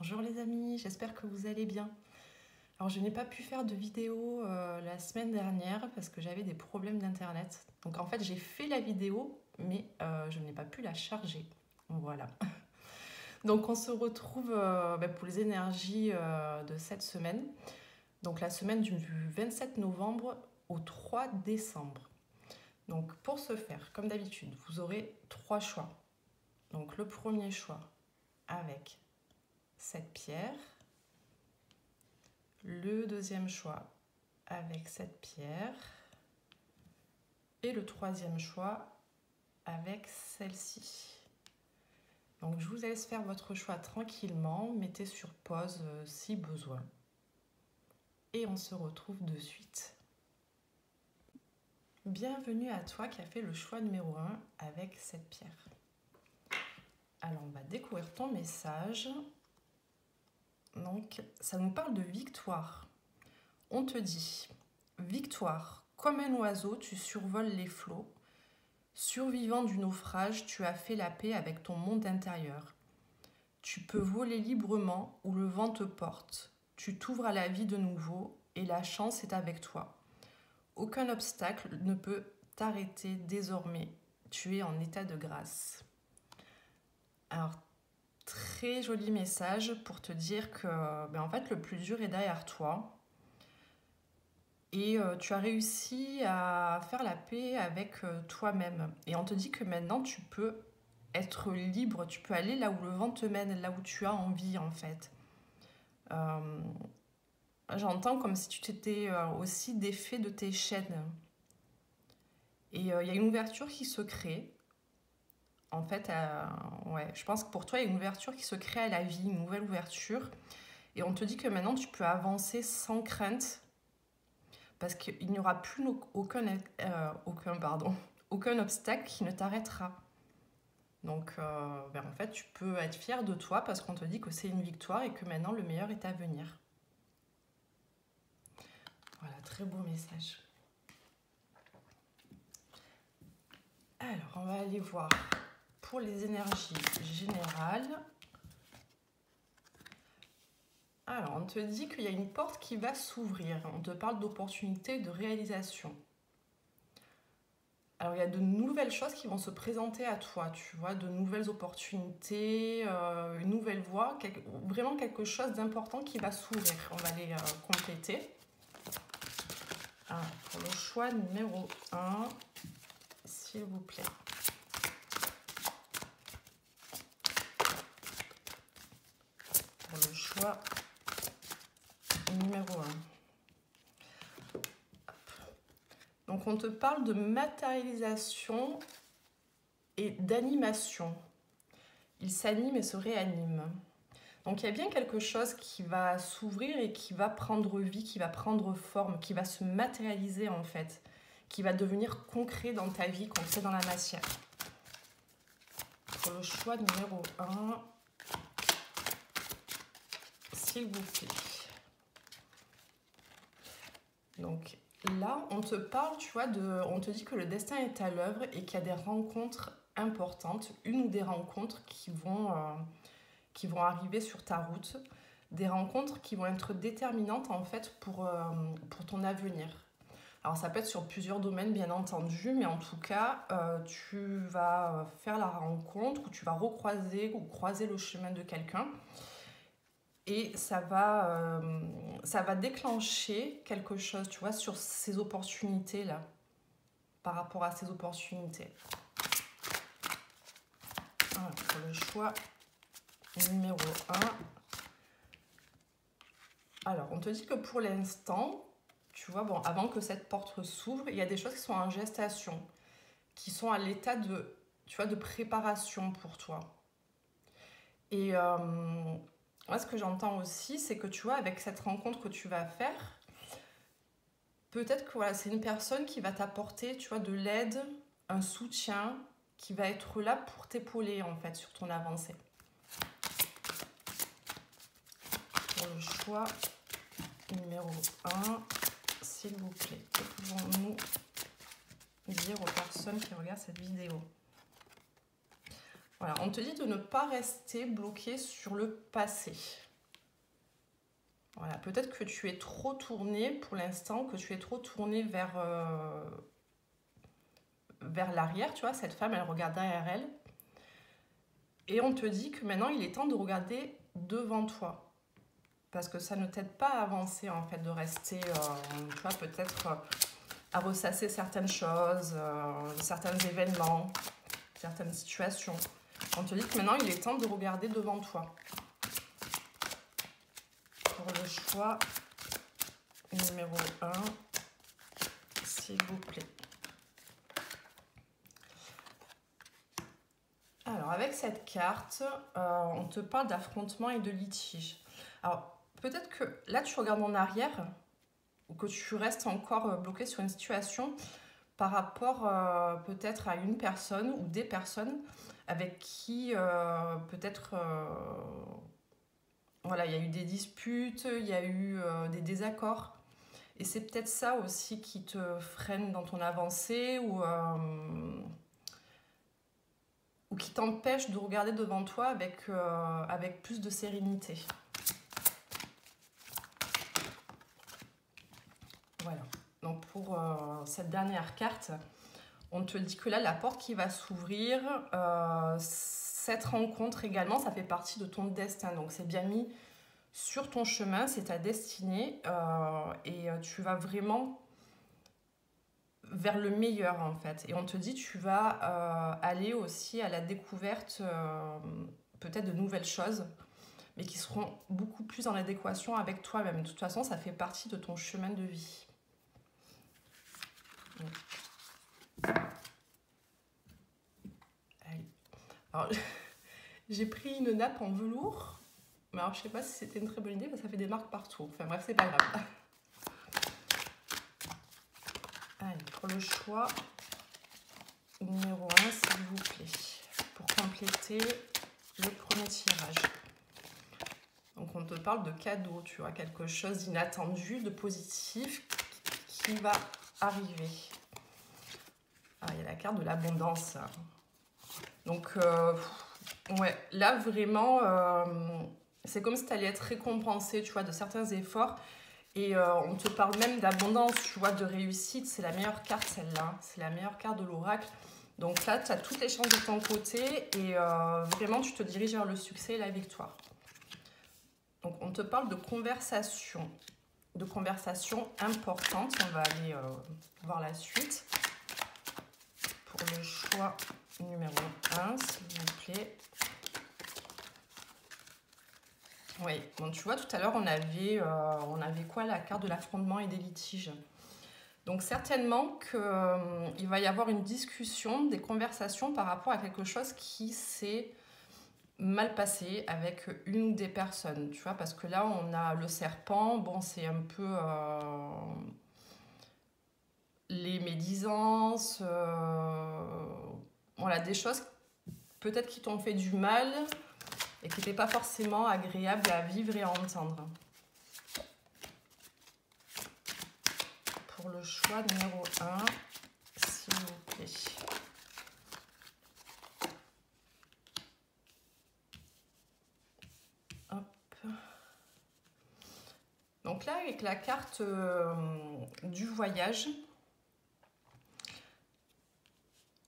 Bonjour les amis, j'espère que vous allez bien. Alors je n'ai pas pu faire de vidéo la semaine dernière parce que j'avais des problèmes d'internet. Donc en fait j'ai fait la vidéo mais je n'ai pas pu la charger. Voilà. Donc on se retrouve pour les énergies de cette semaine. Donc la semaine du 27 novembre au 3 décembre. Donc pour ce faire, comme d'habitude, vous aurez 3 choix. Donc le premier choix avec cette pierre. Le deuxième choix avec cette pierre. Et le troisième choix avec celle-ci. Donc je vous laisse faire votre choix tranquillement. Mettez sur pause si besoin. Et on se retrouve de suite. Bienvenue à toi qui as fait le choix numéro 1 avec cette pierre. Alors on va découvrir ton message. Donc ça nous parle de victoire. On te dit victoire, comme un oiseau, tu survoles les flots. Survivant du naufrage, tu as fait la paix avec ton monde intérieur. Tu peux voler librement où le vent te porte. Tu t'ouvres à la vie de nouveau et la chance est avec toi. Aucun obstacle ne peut t'arrêter désormais. Tu es en état de grâce. Alors, très joli message pour te dire que en fait, le plus dur est derrière toi. Et tu as réussi à faire la paix avec toi-même. Et on te dit que maintenant, tu peux être libre, tu peux aller là où le vent te mène, là où tu as envie en fait. J'entends comme si tu t'étais aussi défait de tes chaînes. Et il y a une ouverture qui se crée. En fait, ouais, je pense que pour toi, il y a une ouverture qui se crée à la vie, une nouvelle ouverture. Et on te dit que maintenant, tu peux avancer sans crainte. Parce qu'il n'y aura plus aucun obstacle qui ne t'arrêtera. Donc, en fait, tu peux être fier de toi parce qu'on te dit que c'est une victoire et que maintenant, le meilleur est à venir. Voilà, très beau message. Alors, on va aller voir pour les énergies générales. Alors, on te dit qu'il y a une porte qui va s'ouvrir. On te parle d'opportunités, de réalisation. Alors, il y a de nouvelles choses qui vont se présenter à toi, tu vois, de nouvelles opportunités, une nouvelle voie, vraiment quelque chose d'important qui va s'ouvrir. On va les compléter. Alors, pour le choix numéro 1, s'il vous plaît. Pour le choix numéro 1. Donc, on te parle de matérialisation et d'animation. Il s'anime et se réanime. Donc, il y a bien quelque chose qui va s'ouvrir et qui va prendre vie, qui va prendre forme, qui va se matérialiser en fait, qui va devenir concret dans ta vie, concret dans la matière. Pour le choix numéro 1, s'il vous plaît. Donc, là, on te parle, tu vois, on te dit que le destin est à l'œuvre et qu'il y a des rencontres importantes, une ou des rencontres qui vont arriver sur ta route, des rencontres qui vont être déterminantes en fait pour ton avenir. Alors ça peut être sur plusieurs domaines bien entendu, mais en tout cas, tu vas faire la rencontre ou tu vas recroiser ou croiser le chemin de quelqu'un. Et ça va déclencher quelque chose, tu vois, sur ces opportunités-là, par rapport à ces opportunités. Alors, pour le choix numéro 1. Alors, on te dit que pour l'instant, tu vois, bon, avant que cette porte s'ouvre, il y a des choses qui sont en gestation, qui sont à l'état de, tu vois, de préparation pour toi. Et moi, ce que j'entends aussi, c'est que tu vois, avec cette rencontre que tu vas faire, peut-être que voilà, c'est une personne qui va t'apporter, tu vois, de l'aide, un soutien, qui va être là pour t'épauler, en fait, sur ton avancée. Pour le choix numéro 1, s'il vous plaît, que pouvons-nous dire aux personnes qui regardent cette vidéo? Voilà, on te dit de ne pas rester bloqué sur le passé. Voilà, peut-être que tu es trop tourné pour l'instant, que tu es trop tourné vers l'arrière, tu vois, cette femme, elle regarde derrière elle. Et on te dit que maintenant, il est temps de regarder devant toi. Parce que ça ne t'aide pas à avancer, en fait, de rester, tu vois, peut-être à ressasser certaines choses, certains événements, certaines situations. On te dit que maintenant, il est temps de regarder devant toi. Pour le choix numéro 1, s'il vous plaît. Alors, avec cette carte, on te parle d'affrontement et de litige. Alors, peut-être que là, tu regardes en arrière ou que tu restes encore bloqué sur une situation par rapport peut-être à une personne ou des personnes avec qui peut-être voilà, il y a eu des disputes, il y a eu des désaccords. Et c'est peut-être ça aussi qui te freine dans ton avancée ou qui t'empêche de regarder devant toi avec plus de sérénité. Voilà. Donc pour cette dernière carte, on te dit que là, la porte qui va s'ouvrir, cette rencontre également, ça fait partie de ton destin. Donc c'est bien mis sur ton chemin, c'est ta destinée et tu vas vraiment vers le meilleur en fait. Et on te dit tu vas aller aussi à la découverte peut-être de nouvelles choses, mais qui seront beaucoup plus en adéquation avec toi-même. De toute façon, ça fait partie de ton chemin de vie. Alors, j'ai pris une nappe en velours, mais alors je sais pas si c'était une très bonne idée parce que ça fait des marques partout. Enfin bref, c'est pas grave. Allez, pour le choix numéro 1, s'il vous plaît, pour compléter le premier tirage. Donc on te parle de cadeau, tu vois, quelque chose d'inattendu, de positif qui va arriver. Ah, il y a la carte de l'abondance. Donc, ouais, là vraiment, c'est comme si tu allais être récompensé, tu vois, de certains efforts. Et on te parle même d'abondance, tu vois, de réussite. C'est la meilleure carte, celle-là. C'est la meilleure carte de l'oracle. Donc là, tu as toutes les chances de ton côté. Et vraiment, tu te diriges vers le succès et la victoire. Donc, on te parle de conversation importante. On va aller voir la suite. Pour le choix numéro 1, s'il vous plaît. Oui, bon, tu vois, tout à l'heure, on avait quoi? La carte de l'affrontement et des litiges. Donc, certainement qu'il va y avoir une discussion, des conversations par rapport à quelque chose qui s'est mal passé avec une ou des personnes, tu vois, parce que là, on a le serpent, bon, c'est un peu les médisances, voilà, des choses peut-être qui t'ont fait du mal et qui n'étaient pas forcément agréables à vivre et à entendre. Pour le choix numéro 1, s'il vous plaît. Hop. Donc là, avec la carte du voyage,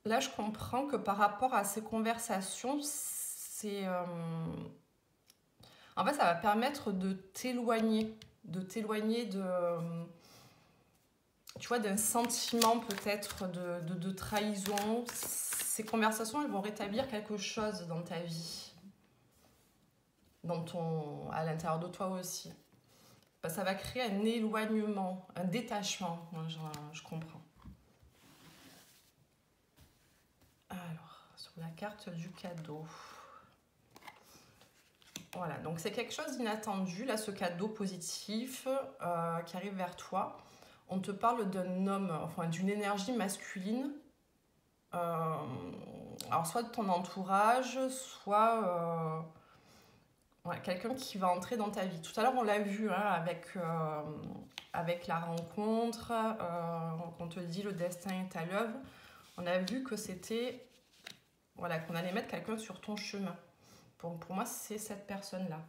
là, je comprends que par rapport à ces conversations, en fait, ça va permettre de t'éloigner tu vois, d'un sentiment peut-être de trahison. Ces conversations, elles vont rétablir quelque chose dans ta vie, à l'intérieur de toi aussi. Ça va créer un éloignement, un détachement, moi, je comprends. Alors, sur la carte du cadeau. Voilà, donc c'est quelque chose d'inattendu, là, ce cadeau positif qui arrive vers toi. On te parle d'un homme, enfin d'une énergie masculine, alors soit de ton entourage, soit ouais, quelqu'un qui va entrer dans ta vie. Tout à l'heure, on l'a vu hein, avec la rencontre, on te dit le destin est à l'œuvre. On a vu que c'était, voilà, qu'on allait mettre quelqu'un sur ton chemin. Pour moi, c'est cette personne-là.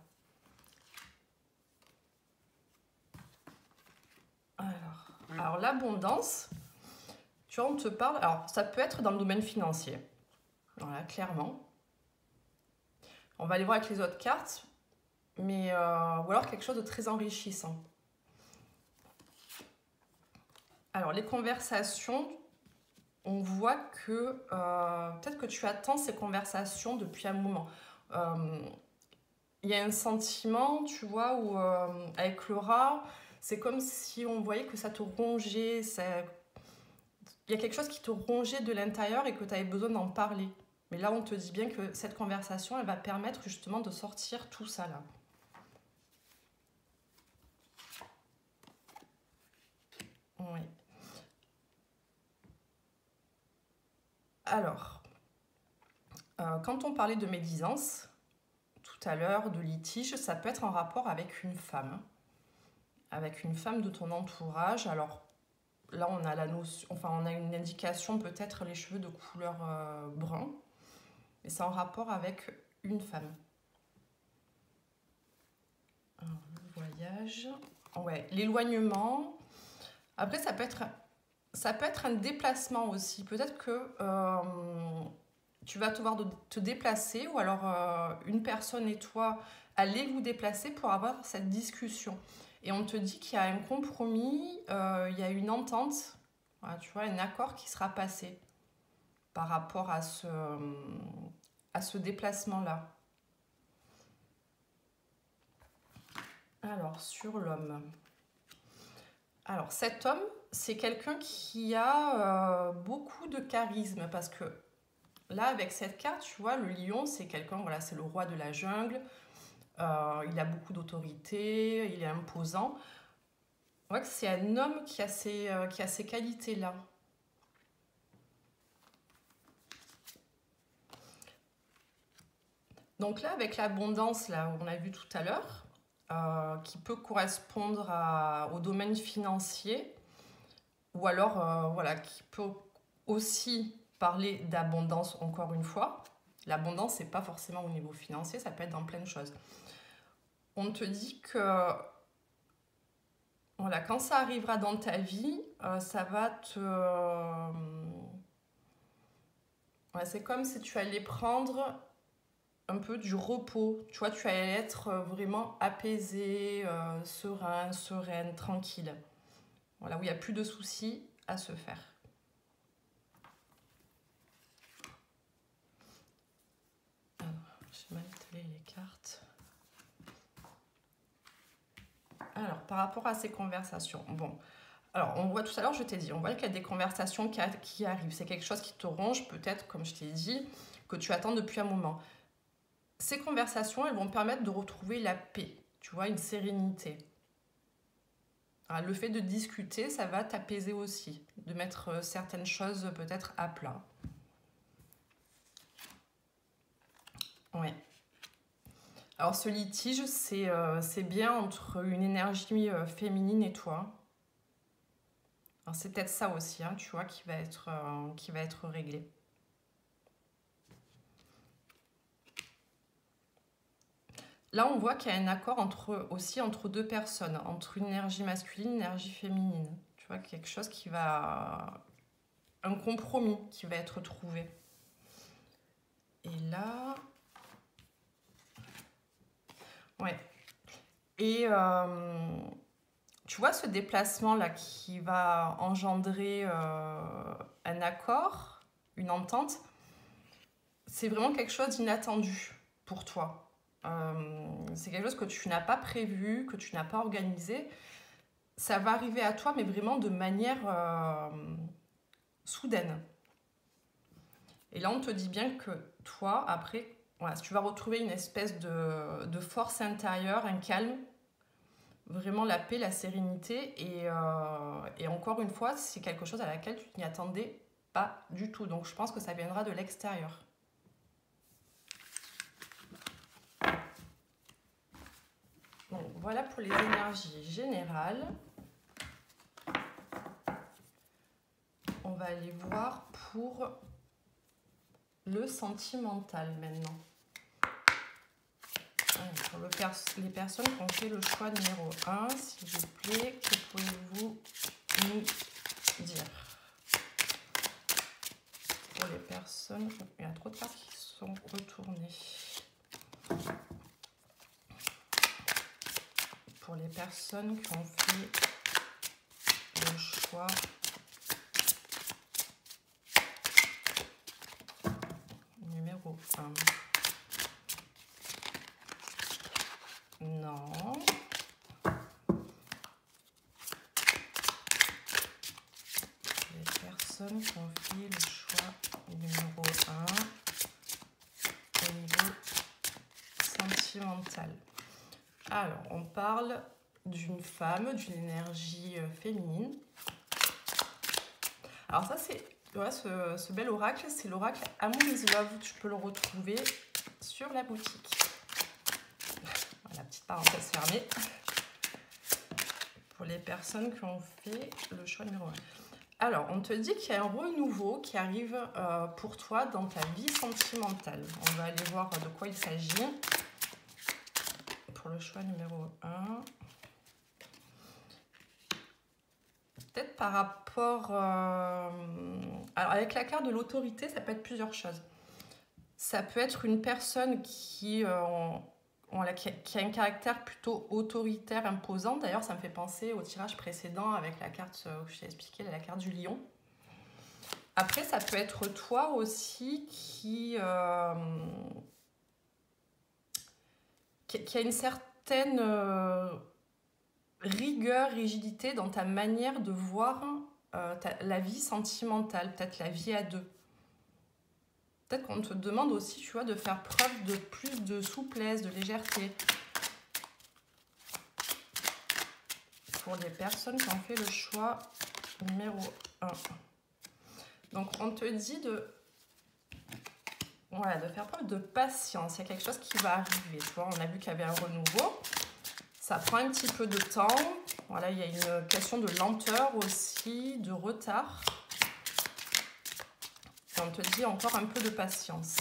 Alors l'abondance, tu vois, on te parle... Alors, ça peut être dans le domaine financier. Voilà, clairement. On va aller voir avec les autres cartes. Mais, ou alors quelque chose de très enrichissant. Alors, les conversations, on voit que peut-être que tu attends ces conversations depuis un moment. Il y a un sentiment, tu vois, où avec le rat, c'est comme si on voyait que ça te rongeait. Il y a quelque chose qui te rongeait de l'intérieur et que tu avais besoin d'en parler. Mais là, on te dit bien que cette conversation, elle va permettre justement de sortir tout ça là. Oui. Alors, quand on parlait de médisance, tout à l'heure, de litige, ça peut être en rapport avec une femme. Avec une femme de ton entourage. Alors, là, on a la notion, enfin, on a une indication, peut-être les cheveux de couleur brun. Et c'est en rapport avec une femme. Alors, le voyage. Ouais, l'éloignement. Après, ça peut être un déplacement aussi. Peut-être que tu vas devoir te déplacer ou alors une personne et toi allez vous déplacer pour avoir cette discussion. Et on te dit qu'il y a un compromis, il y a une entente, voilà, tu vois, un accord qui sera passé par rapport à ce déplacement-là. Alors, sur l'homme. Alors, cet homme, c'est quelqu'un qui a beaucoup de charisme parce que là, avec cette carte, tu vois, le lion, c'est quelqu'un, voilà, c'est le roi de la jungle. Il a beaucoup d'autorité, il est imposant. On voit que c'est un homme qui a ces qualités-là. Donc là, avec l'abondance, là, on a vu tout à l'heure, qui peut correspondre au domaine financier, ou alors, voilà, qui peut aussi parler d'abondance encore une fois. L'abondance, c'est pas forcément au niveau financier, ça peut être dans plein de choses. On te dit que voilà, quand ça arrivera dans ta vie, ça va te... ouais, c'est comme si tu allais prendre un peu du repos. Tu vois, tu allais être vraiment apaisé, serein, sereine, tranquille. Voilà, où il n'y a plus de soucis à se faire. Alors, je vais manipuler les cartes. Alors, par rapport à ces conversations, bon, alors on voit tout à l'heure, je t'ai dit, on voit qu'il y a des conversations qui arrivent. C'est quelque chose qui te ronge, peut-être, comme je t'ai dit, que tu attends depuis un moment. Ces conversations, elles vont permettre de retrouver la paix, tu vois, une sérénité. Alors, le fait de discuter, ça va t'apaiser aussi, de mettre certaines choses peut-être à plat. Ouais. Alors ce litige, c'est bien entre une énergie féminine et toi. Alors c'est peut-être ça aussi, hein, tu vois, qui va être réglé. Là, on voit qu'il y a un accord entre deux personnes, entre une énergie masculine et une énergie féminine. Tu vois, quelque chose qui va... un compromis qui va être trouvé. Et là... ouais. Et tu vois ce déplacement-là qui va engendrer un accord, une entente, c'est vraiment quelque chose d'inattendu pour toi. C'est quelque chose que tu n'as pas prévu, que tu n'as pas organisé. Ça va arriver à toi, mais vraiment de manière soudaine. Et là, on te dit bien que toi, après, voilà, tu vas retrouver une espèce de force intérieure, un calme, vraiment la paix, la sérénité. Et encore une fois, c'est quelque chose à laquelle tu n'y attendais pas du tout. Donc, je pense que ça viendra de l'extérieur. Donc, voilà pour les énergies générales. On va aller voir pour le sentimental maintenant. Alors. Pour les personnes qui ont fait le choix numéro 1, s'il vous plaît, que pouvez-vous nous dire? Pour les personnes, il y a trop de cartes qui sont retournées. Pour les personnes qui ont fait le choix numéro 1. Non. Les personnes qui ont fait le choix numéro 1 au niveau sentimental. Alors, on parle d'une femme, d'une énergie féminine. Alors ça, c'est voilà, ce bel oracle, c'est l'oracle Amour is Love. Tu peux le retrouver sur la boutique. Voilà, petite parenthèse fermée. Pour les personnes qui ont fait le choix numéro 1. Alors, on te dit qu'il y a un renouveau qui arrive pour toi dans ta vie sentimentale. On va aller voir de quoi il s'agit. Pour le choix numéro 1. Peut-être par rapport... Alors, avec la carte de l'autorité, ça peut être plusieurs choses. Ça peut être une personne qui a un caractère plutôt autoritaire, imposant. D'ailleurs, ça me fait penser au tirage précédent avec la carte que je t'ai expliqué, la carte du lion. Après, ça peut être toi aussi qui a une certaine rigueur, rigidité dans ta manière de voir la vie sentimentale, peut-être la vie à deux. Peut-être qu'on te demande aussi, tu vois, de faire preuve de plus de souplesse, de légèreté. Pour les personnes qui ont fait le choix numéro 1. Donc, on te dit de faire preuve de patience. Il y a quelque chose qui va arriver. Tu vois, on a vu qu'il y avait un renouveau. Ça prend un petit peu de temps. Voilà, il y a une question de lenteur aussi, de retard. Et on te dit encore un peu de patience.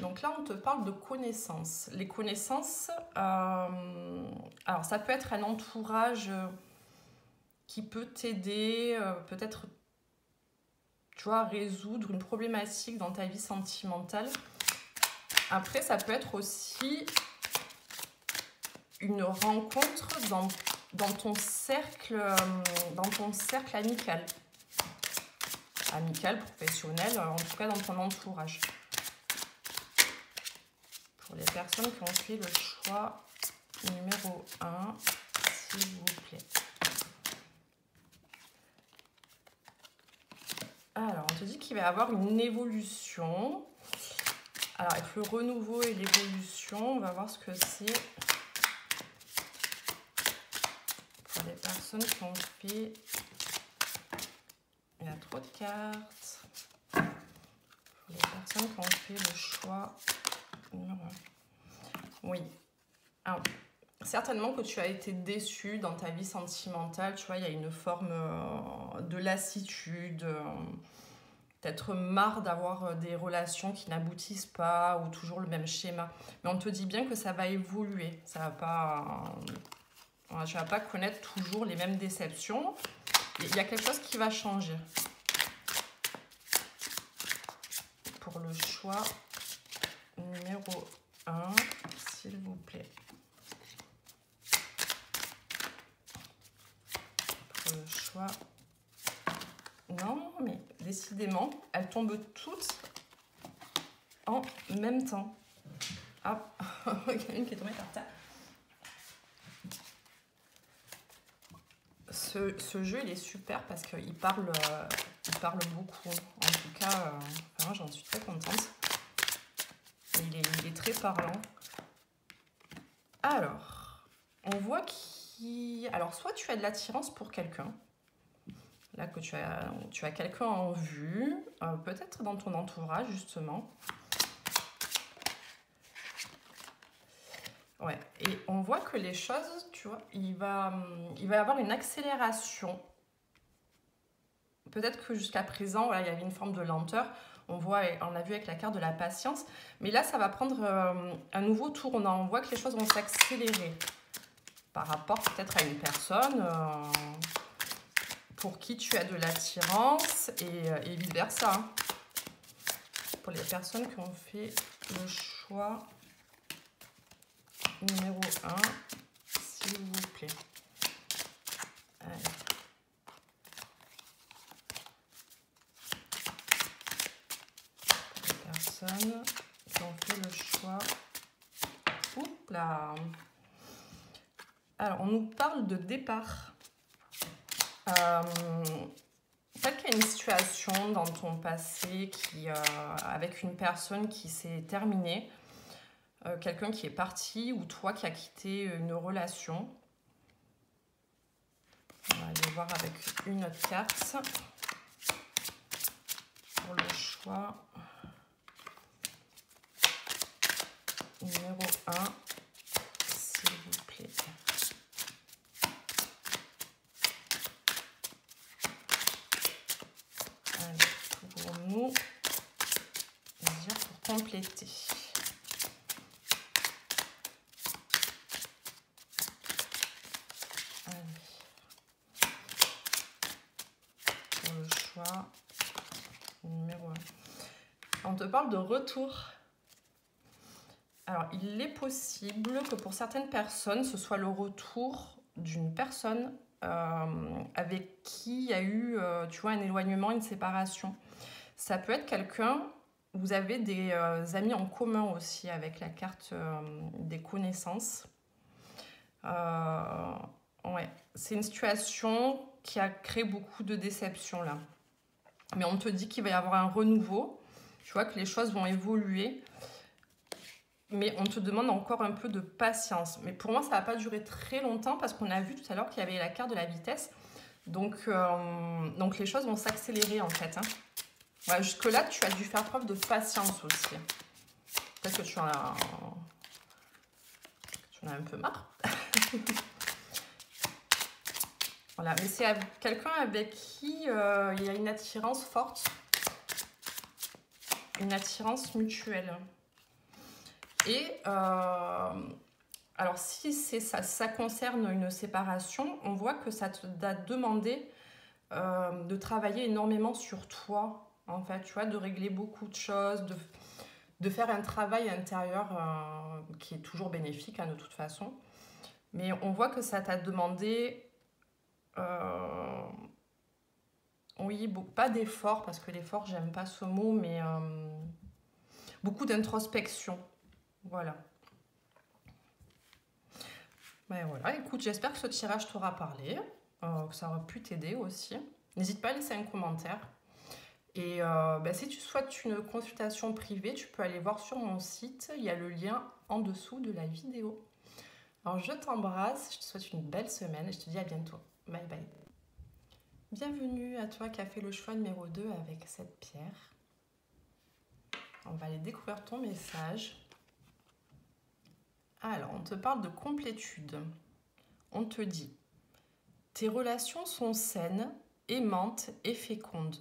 Donc là, on te parle de connaissances. Les connaissances, alors ça peut être un entourage qui peut t'aider, peut-être, tu vois, à résoudre une problématique dans ta vie sentimentale. Après, ça peut être aussi une rencontre dans ton cercle amical. Amical, professionnel, en tout cas dans ton entourage. Pour les personnes qui ont fait le choix numéro 1, s'il vous plaît. Alors, on te dit qu'il va y avoir une évolution. Alors, avec le renouveau et l'évolution, on va voir ce que c'est. Pour les personnes qui ont fait... Il y a trop de cartes. Pour les personnes qui ont fait le choix numéro 1. Oui. Alors, certainement que tu as été déçu dans ta vie sentimentale. Tu vois, il y a une forme de lassitude. Peut-être marre d'avoir des relations qui n'aboutissent pas ou toujours le même schéma. Mais on te dit bien que ça va évoluer. Ça va pas... Tu ne vas pas connaître toujours les mêmes déceptions. Il y a quelque chose qui va changer. Pour le choix numéro 1, s'il vous plaît. Pour le choix... Non, mais décidément, elles tombent toutes en même temps. Hop, il y en a une qui est tombée par terre. Ce jeu, il est super parce qu'il parle beaucoup. En tout cas, moi, j'en suis très contente. Il est très parlant. Alors, on voit alors, soit tu as de l'attirance pour quelqu'un. Là, que tu as quelqu'un en vue. Peut-être dans ton entourage, justement. Ouais, et on voit que les choses, tu vois, il va y avoir une accélération. Peut-être que jusqu'à présent, voilà, il y avait une forme de lenteur. On a vu avec la carte de la patience. Mais là, ça va prendre un nouveau tournant. On voit que les choses vont s'accélérer par rapport peut-être à une personne pour qui tu as de l'attirance et vice-versa. Pour les personnes qui ont fait le choix numéro 1, s'il vous plaît. Allez. Personnes qui ont fait le choix. Oups là. Alors, on nous parle de départ. Peut-être qu'il y a une situation dans ton passé avec une personne qui s'est terminée, quelqu'un qui est parti ou toi qui as quitté une relation. On va aller voir avec une autre carte pour le choix. Numéro 1, s'il vous plaît. Allez, pour nous, dire pour compléter. Allez. Pour le choix numéro 1. On te parle de retour. Alors, il est possible que pour certaines personnes, ce soit le retour d'une personne avec qui il y a eu, tu vois, un éloignement, une séparation. Ça peut être quelqu'un, vous avez des amis en commun aussi avec la carte des connaissances. Ouais, c'est une situation qui a créé beaucoup de déceptions là. Mais on te dit qu'il va y avoir un renouveau, tu vois, que les choses vont évoluer. Mais on te demande encore un peu de patience. Mais pour moi, ça ne va pas durer très longtemps parce qu'on a vu tout à l'heure qu'il y avait la carte de la vitesse. Donc les choses vont s'accélérer en fait. Hein. Ouais, jusque-là, tu as dû faire preuve de patience aussi. Peut-être que tu en as un peu marre. Voilà, mais c'est quelqu'un avec qui il y a une attirance forte. Une attirance mutuelle. Et alors si ça concerne une séparation, on voit que ça t'a demandé de travailler énormément sur toi, en fait, tu vois, de régler beaucoup de choses, de faire un travail intérieur qui est toujours bénéfique hein, de toute façon. Mais on voit que ça t'a demandé, oui, pas d'effort, parce que l'effort, j'aime pas ce mot, mais beaucoup d'introspection. Voilà. Ben voilà, écoute, j'espère que ce tirage t'aura parlé, que ça aura pu t'aider aussi. N'hésite pas à laisser un commentaire. Et si tu souhaites une consultation privée, tu peux aller voir sur mon site. Il y a le lien en dessous de la vidéo. Alors, je t'embrasse, je te souhaite une belle semaine et je te dis à bientôt. Bye bye. Bienvenue à toi qui as fait le choix numéro 2 avec cette pierre. On va aller découvrir ton message. Alors, on te parle de complétude. On te dit « Tes relations sont saines, aimantes et fécondes.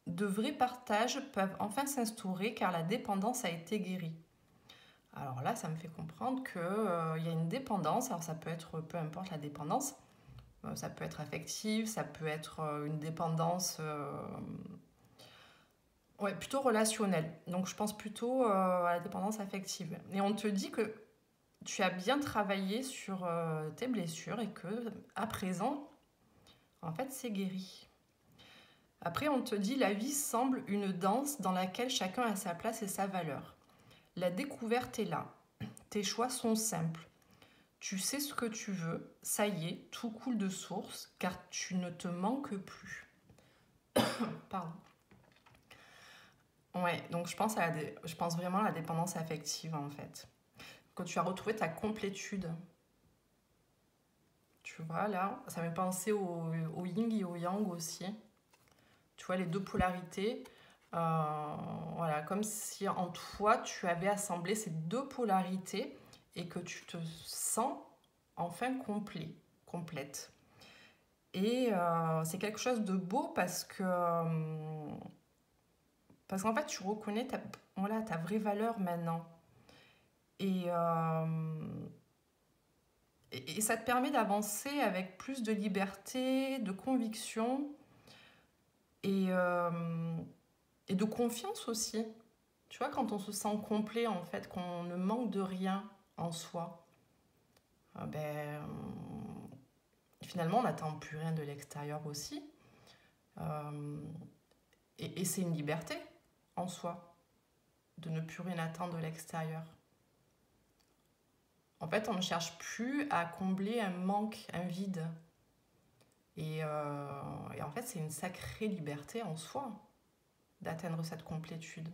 De vrais partages peuvent enfin s'instaurer car la dépendance a été guérie. » Alors là, ça me fait comprendre qu'il y a une dépendance. Alors ça peut être, peu importe la dépendance, ça peut être affective, ça peut être une dépendance plutôt relationnelle. Donc je pense plutôt à la dépendance affective. Et on te dit que tu as bien travaillé sur tes blessures et que à présent, en fait, c'est guéri. Après, on te dit la vie semble une danse dans laquelle chacun a sa place et sa valeur. La découverte est là. Tes choix sont simples. Tu sais ce que tu veux. Ça y est, tout coule de source car tu ne te manques plus. Pardon. Ouais, donc je pense vraiment à la dépendance affective en fait. Quand tu as retrouvé ta complétude. Tu vois là, ça me fait penser au yin et au yang aussi. Tu vois les deux polarités. Voilà, comme si en toi tu avais assemblé ces deux polarités et que tu te sens enfin complète. Et c'est quelque chose de beau parce que Parce qu'en fait, tu reconnais voilà, ta vraie valeur maintenant. Et ça te permet d'avancer avec plus de liberté, de conviction et de confiance aussi. Tu vois, quand on se sent complet, en fait, qu'on ne manque de rien en soi, finalement, on n'attend plus rien de l'extérieur aussi. Et c'est une liberté en soi de ne plus rien attendre de l'extérieur. En fait, on ne cherche plus à combler un manque, un vide. Et en fait, c'est une sacrée liberté en soi d'atteindre cette complétude.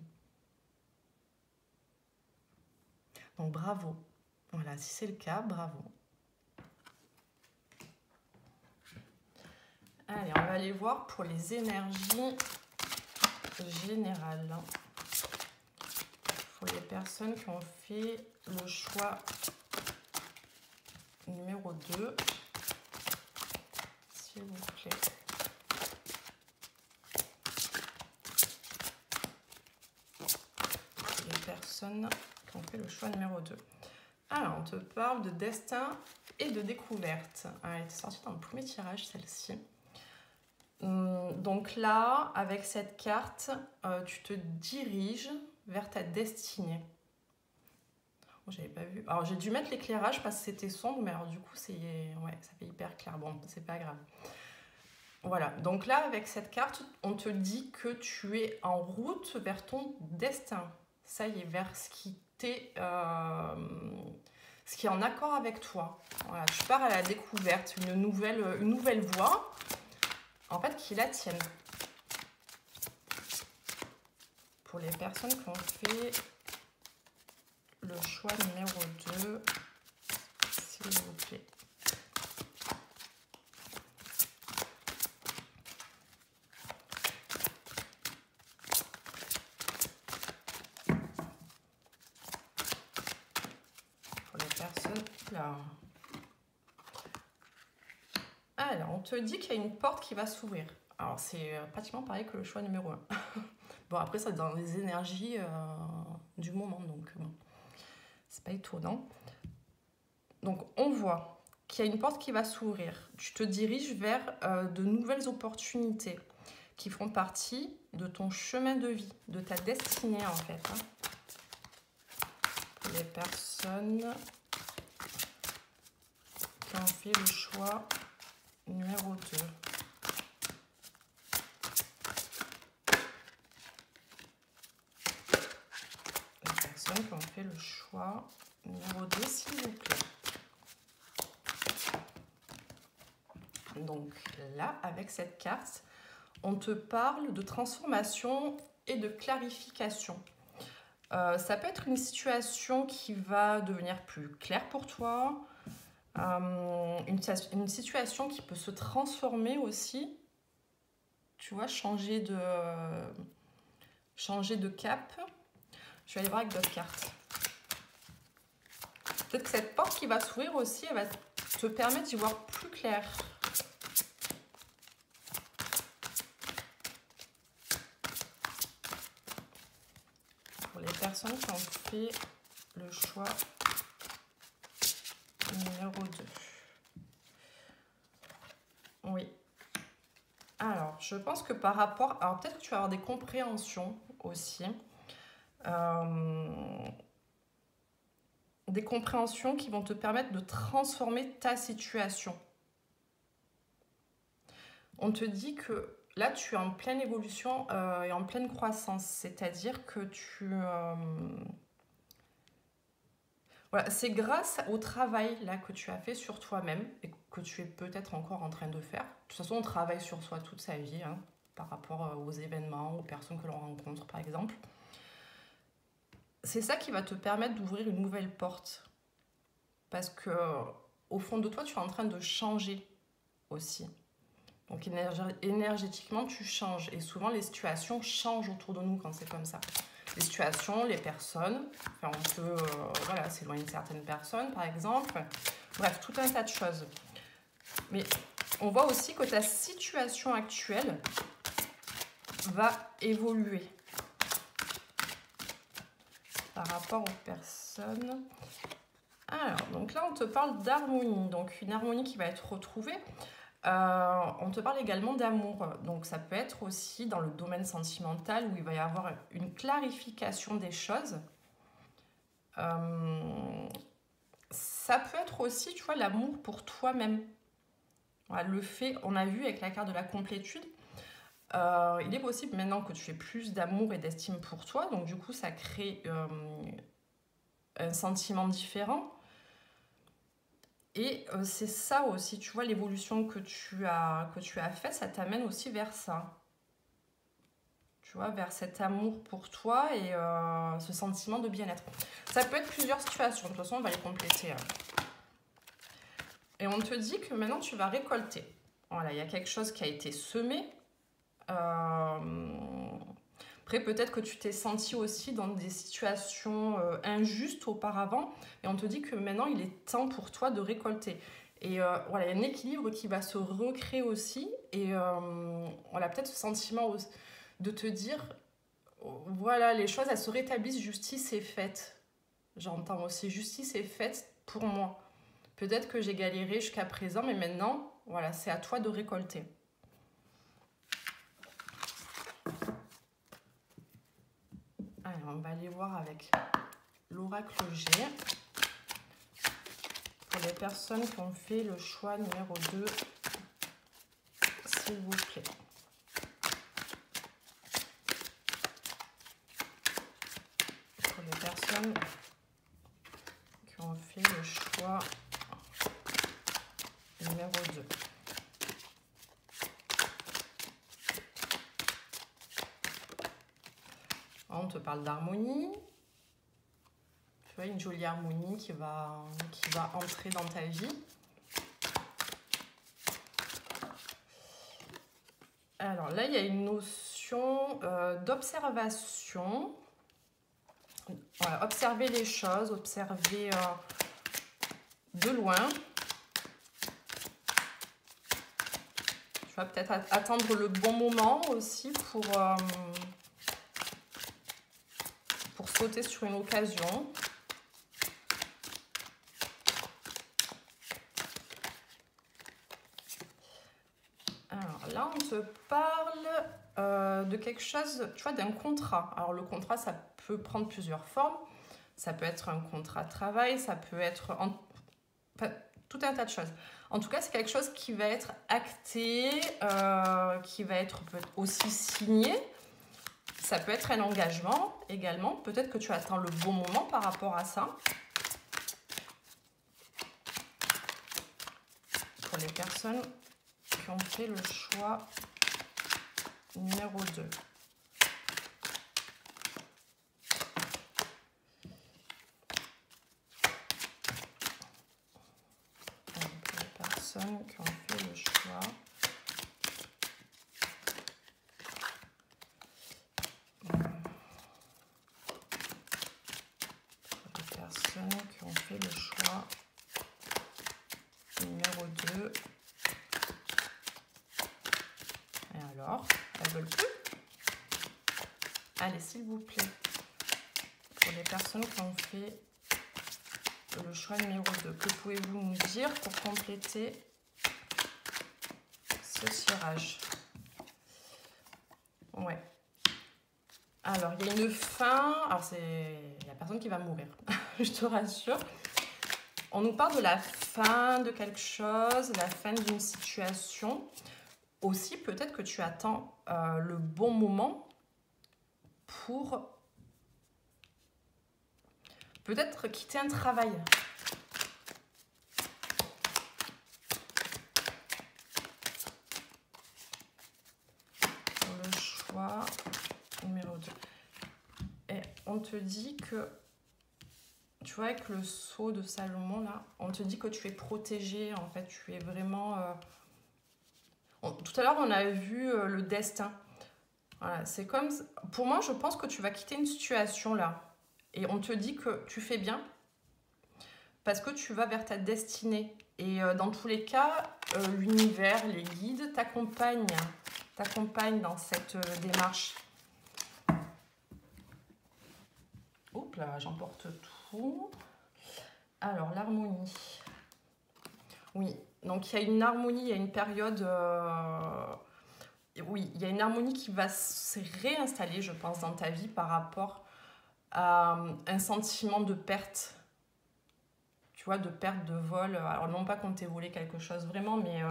Donc bravo. Voilà, si c'est le cas, bravo. Allez, on va aller voir pour les énergies générales. Pour les personnes qui ont fait le choix numéro 2, s'il vous plaît. Les personnes qui ont fait le choix numéro 2. Alors, on te parle de destin et de découverte. Elle était sortie dans le premier tirage, celle-ci. Donc là, avec cette carte, tu te diriges vers ta destinée. Oh, j'avais pas vu. Alors, j'ai dû mettre l'éclairage parce que c'était sombre, mais alors du coup, ouais, ça fait hyper clair. Bon, c'est pas grave. Voilà, donc là, avec cette carte, on te dit que tu es en route vers ton destin. Ça y est, vers ce qui est en accord avec toi. Voilà, tu pars à la découverte, une nouvelle voie, en fait, qui est la tienne. Pour les personnes qui ont fait le choix numéro 2, s'il vous plaît. Pour les personnes là. Alors, on te dit qu'il y a une porte qui va s'ouvrir. Alors, c'est pratiquement pareil que le choix numéro 1. Bon, après, ça dans les énergies du moment, donc bon, c'est pas étonnant. Donc, on voit qu'il y a une porte qui va s'ouvrir. Tu te diriges vers de nouvelles opportunités qui font partie de ton chemin de vie, de ta destinée, en fait. Pour les personnes qui ont fait le choix numéro 2. Qui ont fait le choix numéro 2, s'il vous plaît. Donc là, avec cette carte, on te parle de transformation et de clarification. Ça peut être une situation qui va devenir plus claire pour toi, une situation qui peut se transformer aussi, tu vois, changer de cap. Je vais aller voir avec d'autres cartes. Peut-être que cette porte qui va s'ouvrir aussi, elle va te permettre d'y voir plus clair. Pour les personnes qui ont fait le choix numéro 2. Oui. Alors, je pense que par rapport... Alors, peut-être que tu vas avoir des compréhensions aussi. Des compréhensions qui vont te permettre de transformer ta situation. On te dit que là, tu es en pleine évolution et en pleine croissance. C'est-à-dire que voilà, c'est grâce au travail là, que tu as fait sur toi-même et que tu es peut-être encore en train de faire. De toute façon, on travaille sur soi toute sa vie, hein, par rapport aux événements, aux personnes que l'on rencontre, par exemple. C'est ça qui va te permettre d'ouvrir une nouvelle porte. Parce que au fond de toi, tu es en train de changer aussi. Donc énergétiquement, tu changes. Et souvent, les situations changent autour de nous quand c'est comme ça. Les situations, les personnes. Enfin, on peut voilà, s'éloigner de certaines personnes, par exemple. Bref, tout un tas de choses. Mais on voit aussi que ta situation actuelle va évoluer. par rapport aux personnes. Alors, donc là, on te parle d'harmonie. Donc, une harmonie qui va être retrouvée. On te parle également d'amour. Donc, ça peut être aussi dans le domaine sentimental où il va y avoir une clarification des choses. Ça peut être aussi, tu vois, l'amour pour toi-même. Voilà, le fait, on a vu avec la carte de la complétude, il est possible maintenant que tu aies plus d'amour et d'estime pour toi. Donc, du coup, ça crée un sentiment différent. Et c'est ça aussi, tu vois, l'évolution que tu as fait, ça t'amène aussi vers ça. Tu vois, vers cet amour pour toi et ce sentiment de bien-être. Ça peut être plusieurs situations, de toute façon, on va les compléter. Et on te dit que maintenant, tu vas récolter. Voilà, il y a quelque chose qui a été semé. Après, peut-être que tu t'es senti aussi dans des situations injustes auparavant. Et on te dit que maintenant, il est temps pour toi de récolter. Et voilà, il y a un équilibre qui va se recréer aussi. Et voilà, peut-être ce sentiment de te dire, voilà, les choses, elles se rétablissent, justice est faite. J'entends aussi, justice est faite pour moi. Peut-être que j'ai galéré jusqu'à présent, mais maintenant, voilà, c'est à toi de récolter. Alors, on va aller voir avec l'oracle G. Pour les personnes qui ont fait le choix numéro 2, s'il vous plaît. Pour les personnes qui ont fait le choix numéro 2. On te parle d'harmonie. Tu vois, une jolie harmonie qui va entrer dans ta vie. Alors là, il y a une notion d'observation. Voilà, observer les choses, observer de loin. Tu vas peut-être attendre le bon moment aussi pour sauter sur une occasion. Alors là, on te parle de quelque chose, tu vois, d'un contrat. Alors le contrat, ça peut prendre plusieurs formes. Ça peut être un contrat de travail, ça peut être enfin, tout un tas de choses. En tout cas, c'est quelque chose qui va être acté, qui va être aussi signé. Ça peut être un engagement également. Peut-être que tu attends le bon moment par rapport à ça. Pour les personnes qui ont fait le choix numéro 2. Pour les personnes qui ont fait le choix qui ont fait le choix numéro 2. Et alors, elles veulent plus? Allez, s'il vous plaît. Pour les personnes qui ont fait le choix numéro 2, que pouvez-vous nous dire pour compléter ce tirage? Ouais. Alors, il y a une fin. Alors, il y a personne qui va mourir, je te rassure. On nous parle de la fin de quelque chose, la fin d'une situation. Aussi, peut-être que tu attends le bon moment pour peut-être quitter un travail. Pour le choix numéro 2. Et on te dit que, tu vois, avec le sceau de Salomon, là, on te dit que tu es protégé, en fait, tu es vraiment... Tout à l'heure, on a vu le destin. Voilà, c'est comme... Pour moi, je pense que tu vas quitter une situation, là. Et on te dit que tu fais bien parce que tu vas vers ta destinée. Et dans tous les cas, l'univers, les guides t'accompagnent dans cette démarche. Oups. Oups là, j'emporte tout. Alors, l'harmonie. Oui, donc il y a une harmonie, il y a une période... Oui, il y a une harmonie qui va se réinstaller, je pense, dans ta vie par rapport à un sentiment de perte. Tu vois, de perte de vol. Alors, non pas qu'on t'ait volé quelque chose vraiment, mais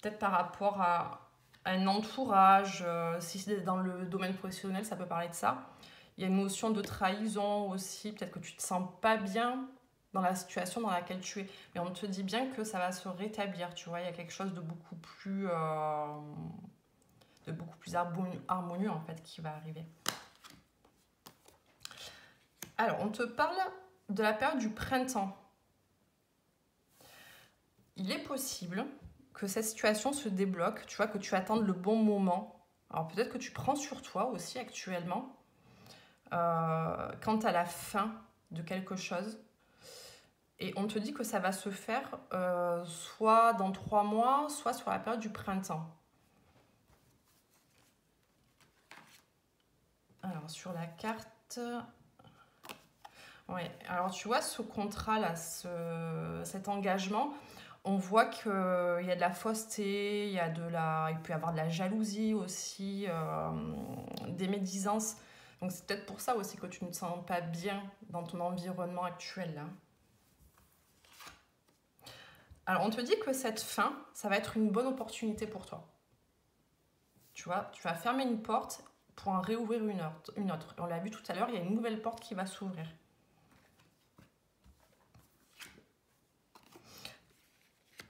peut-être par rapport à un entourage. Si c'est dans le domaine professionnel, ça peut parler de ça. Il y a une notion de trahison aussi. Peut-être que tu te sens pas bien dans la situation dans laquelle tu es. Mais on te dit bien que ça va se rétablir, tu vois. Il y a quelque chose de beaucoup plus harmonieux, en fait, qui va arriver. Alors, on te parle de la période du printemps. Il est possible que cette situation se débloque, tu vois, que tu attendes le bon moment. Alors, peut-être que tu prends sur toi aussi actuellement, quant à la fin de quelque chose. Et on te dit que ça va se faire soit dans 3 mois, soit sur la période du printemps. Alors, sur la carte... Ouais, alors tu vois, ce contrat-là, cet engagement, on voit qu'il y a de la fausseté, il peut y avoir de la jalousie aussi, des médisances. Donc c'est peut-être pour ça aussi que tu ne te sens pas bien dans ton environnement actuel, là. Alors, on te dit que cette fin, ça va être une bonne opportunité pour toi. Tu vois, tu vas fermer une porte pour en réouvrir une autre. On l'a vu tout à l'heure, il y a une nouvelle porte qui va s'ouvrir.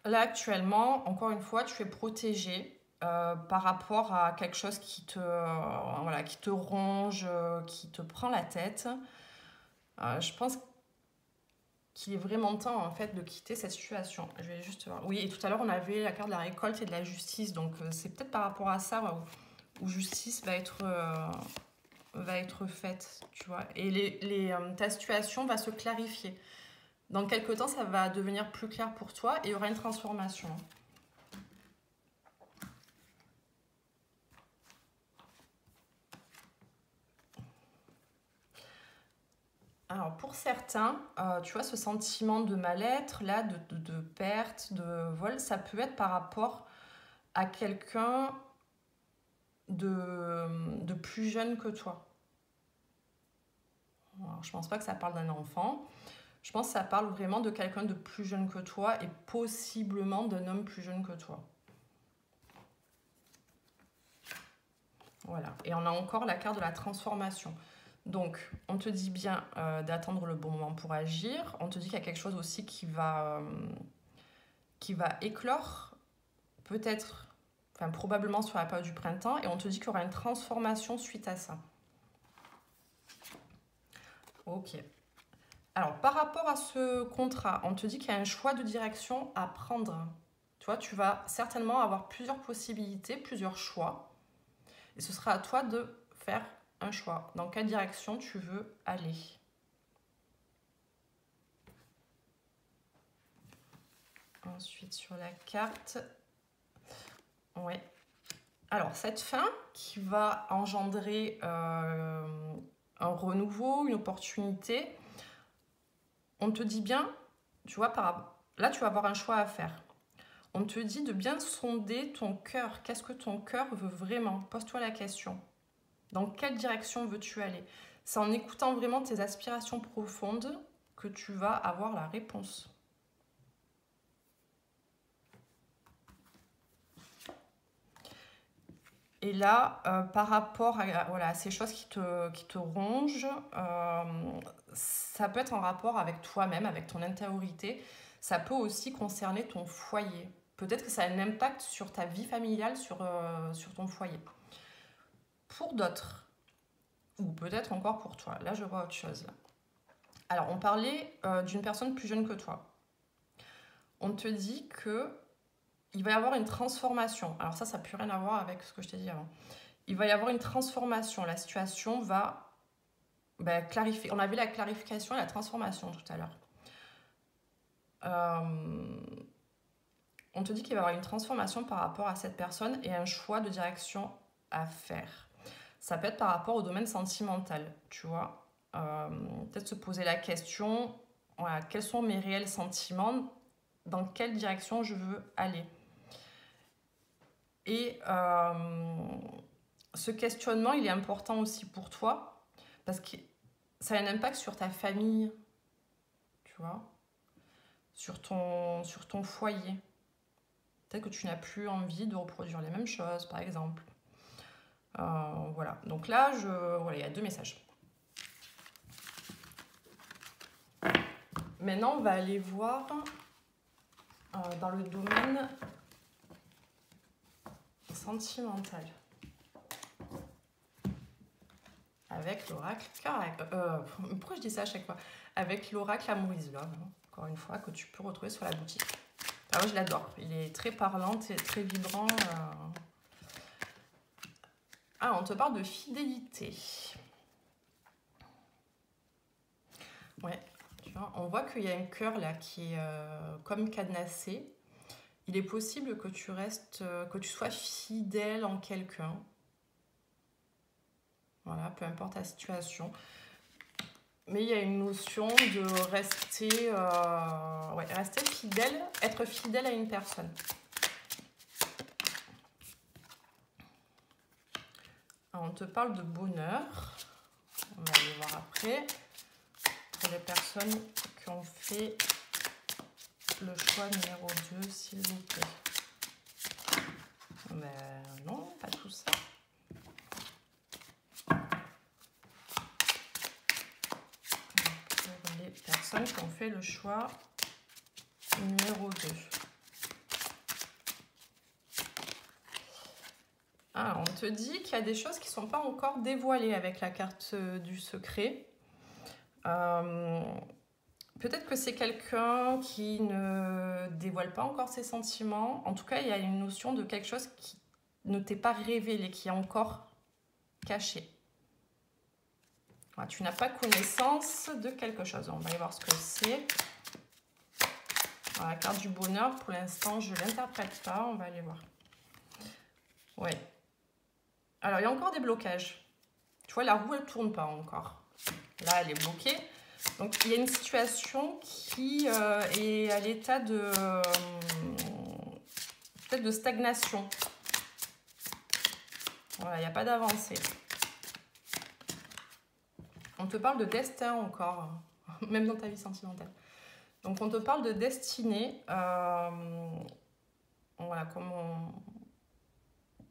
Là, actuellement, encore une fois, tu es protégé par rapport à quelque chose qui te ronge, qui te prend la tête. Je pense qu'il est vraiment temps, en fait, de quitter cette situation. Je vais juste voir. Oui, et tout à l'heure, on avait la carte de la récolte et de la justice. Donc, c'est peut-être par rapport à ça où justice va être faite, tu vois. Et ta situation va se clarifier. Dans quelques temps, ça va devenir plus clair pour toi et il y aura une transformation. Alors, pour certains, tu vois, ce sentiment de mal-être, là, de perte, de vol, ça peut être par rapport à quelqu'un de plus jeune que toi. Alors, je pense pas que ça parle d'un enfant. Je pense que ça parle vraiment de quelqu'un de plus jeune que toi et possiblement d'un homme plus jeune que toi. Voilà. Et on a encore la carte de la transformation. Donc, on te dit bien d'attendre le bon moment pour agir. On te dit qu'il y a quelque chose aussi qui va éclore, peut-être, enfin probablement sur la période du printemps. Et on te dit qu'il y aura une transformation suite à ça. Ok. Alors, par rapport à ce contrat, on te dit qu'il y a un choix de direction à prendre. Tu vois, tu vas certainement avoir plusieurs possibilités, plusieurs choix. Et ce sera à toi de faire un choix. Dans quelle direction tu veux aller? Ensuite, sur la carte... Ouais. Alors, cette fin qui va engendrer un renouveau, une opportunité, on te dit bien, tu vois, là, tu vas avoir un choix à faire. On te dit de bien sonder ton cœur. Qu'est-ce que ton cœur veut vraiment? Pose-toi la question. Dans quelle direction veux-tu aller? C'est en écoutant vraiment tes aspirations profondes que tu vas avoir la réponse. Et là, par rapport à ces choses qui te rongent, ça peut être en rapport avec toi-même, avec ton intériorité. Ça peut aussi concerner ton foyer. Peut-être que ça a un impact sur ta vie familiale, sur ton foyer. Pour d'autres, ou peut-être encore pour toi. Là, je vois autre chose. Là. Alors, on parlait d'une personne plus jeune que toi. On te dit que il va y avoir une transformation. Alors ça n'a plus rien à voir avec ce que je t'ai dit avant. Il va y avoir une transformation. La situation va clarifier. On avait la clarification et la transformation tout à l'heure. On te dit qu'il va y avoir une transformation par rapport à cette personne et un choix de direction à faire. Ça peut être par rapport au domaine sentimental, tu vois. Peut-être se poser la question, voilà, quels sont mes réels sentiments, dans quelle direction je veux aller. Et ce questionnement, il est important aussi pour toi, parce que ça a un impact sur ta famille, tu vois, sur ton foyer. Peut-être que tu n'as plus envie de reproduire les mêmes choses, par exemple. Voilà, donc là, voilà, il y a 2 messages. Maintenant, on va aller voir dans le domaine sentimental. Avec l'oracle pourquoi je dis ça à chaque fois? Avec l'oracle Amour is Love, hein, encore une fois, que tu peux retrouver sur la boutique. Alors, je l'adore, il est très parlant et très vibrant. Ah, on te parle de fidélité. Ouais, tu vois, on voit qu'il y a un cœur là qui est comme cadenassé. Il est possible que tu sois fidèle en quelqu'un. Voilà, peu importe la situation. Mais il y a une notion de rester fidèle, être fidèle à une personne. Alors, on te parle de bonheur. On va aller voir après. Pour les personnes qui ont fait le choix numéro 2, s'il vous plaît. Ben non, pas tout ça. Pour les personnes qui ont fait le choix numéro 2. Ah, on te dit qu'il y a des choses qui ne sont pas encore dévoilées avec la carte du secret. Peut-être que c'est quelqu'un qui ne dévoile pas encore ses sentiments. En tout cas, il y a une notion de quelque chose qui ne t'est pas révélé, qui est encore caché. Voilà, tu n'as pas connaissance de quelque chose. On va aller voir ce que c'est. La carte du bonheur, pour l'instant, je ne l'interprète pas. On va aller voir. Ouais. Alors, il y a encore des blocages. Tu vois, la roue, elle ne tourne pas encore. Là, elle est bloquée. Donc, il y a une situation qui est à l'état de peut-être de stagnation. Voilà, il n'y a pas d'avancée. On te parle de destin encore, même dans ta vie sentimentale. Donc, on te parle de destinée. Voilà, comme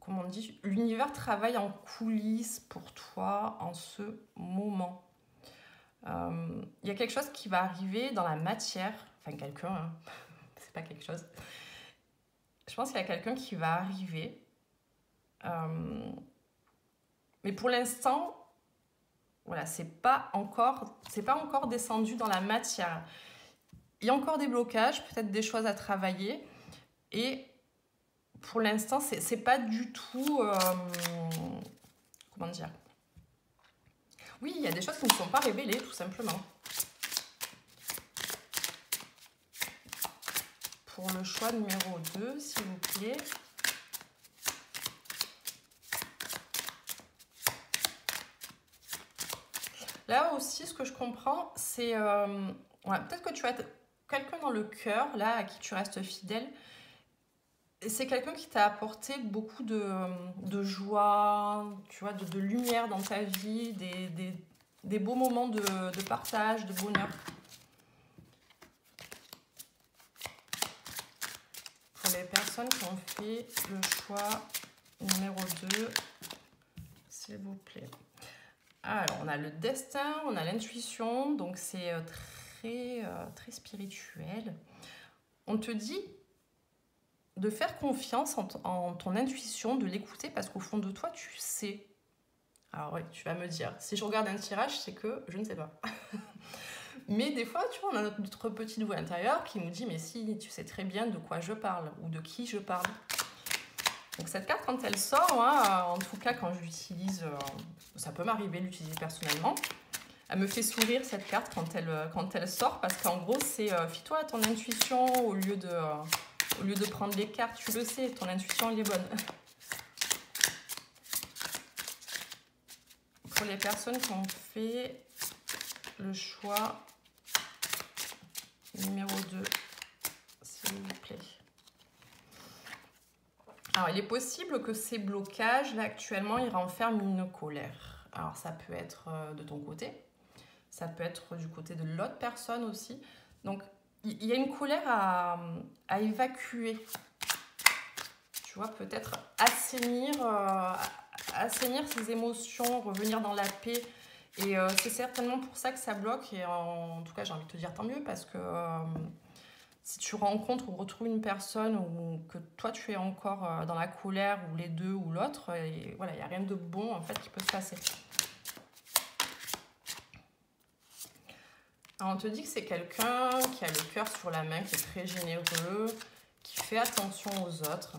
on dit, l'univers travaille en coulisses pour toi en ce moment. Il y a quelque chose qui va arriver dans la matière, enfin quelqu'un, hein, c'est pas quelque chose. Je pense qu'il y a quelqu'un qui va arriver, mais pour l'instant, voilà, c'est pas encore descendu dans la matière. Il y a encore des blocages, peut-être des choses à travailler, et pour l'instant, c'est pas du tout, comment dire. Oui, il y a des choses qui ne sont pas révélées, tout simplement. Pour le choix numéro 2, s'il vous plaît. Là aussi, ce que je comprends, c'est... peut-être que tu as quelqu'un dans le cœur, là, à qui tu restes fidèle. C'est quelqu'un qui t'a apporté beaucoup de joie, tu vois, de lumière dans ta vie, des beaux moments de partage, de bonheur. Pour les personnes qui ont fait le choix numéro 2, s'il vous plaît. Alors, on a le destin, on a l'intuition, donc c'est très spirituel. On te dit de faire confiance en ton intuition, de l'écouter, parce qu'au fond de toi, tu sais. Alors oui, tu vas me dire, si je regarde un tirage, c'est que je ne sais pas. Mais des fois, tu vois, on a notre petite voix intérieure qui nous dit, mais si, tu sais très bien de quoi je parle, ou de qui je parle. Donc cette carte, quand elle sort, hein, en tout cas quand je l'utilise, ça peut m'arriver de l'utiliser personnellement, elle me fait sourire cette carte quand elle sort, parce qu'en gros, c'est fie-toi à ton intuition au lieu de prendre les cartes, tu le sais, ton intuition elle est bonne. pour les personnes qui ont fait le choix numéro 2, s'il vous plaît. Alors, il est possible que ces blocages, là, actuellement, ils renferment une colère. Alors, ça peut être de ton côté, ça peut être du côté de l'autre personne aussi. Donc, il y a une colère à évacuer. Tu vois, peut-être assainir ses émotions, revenir dans la paix. Et c'est certainement pour ça que ça bloque. Et en tout cas, j'ai envie de te dire tant mieux, parce que si tu rencontres ou retrouves une personne ou que toi tu es encore dans la colère, ou les deux ou l'autre, et voilà, il n'y a rien de bon en fait qui peut se passer. Alors, on te dit que c'est quelqu'un qui a le cœur sur la main, qui est très généreux, qui fait attention aux autres.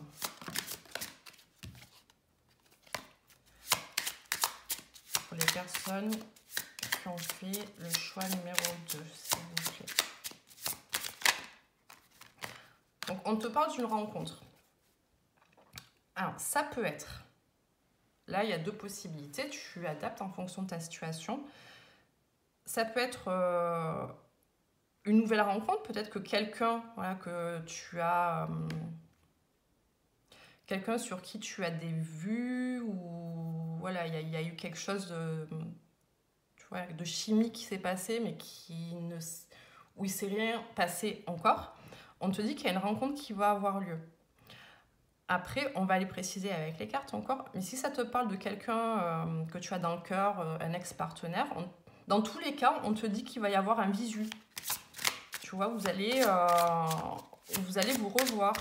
Pour les personnes qui ont fait le choix numéro 2, s'il vous plaît. Donc, on te parle d'une rencontre. Alors, ça peut être... Là, il y a deux possibilités. Tu adaptes en fonction de ta situation. Ça peut être une nouvelle rencontre. Peut-être que quelqu'un, voilà, que tu as... quelqu'un sur qui tu as des vues, ou voilà, il y a eu quelque chose de, tu vois, de chimie qui s'est passé, mais où il ne s'est rien passé encore. On te dit qu'il y a une rencontre qui va avoir lieu. Après, on va aller préciser avec les cartes encore, mais si ça te parle de quelqu'un que tu as dans le cœur, un ex-partenaire, dans tous les cas, on te dit qu'il va y avoir un visu. Tu vois, vous allez vous revoir.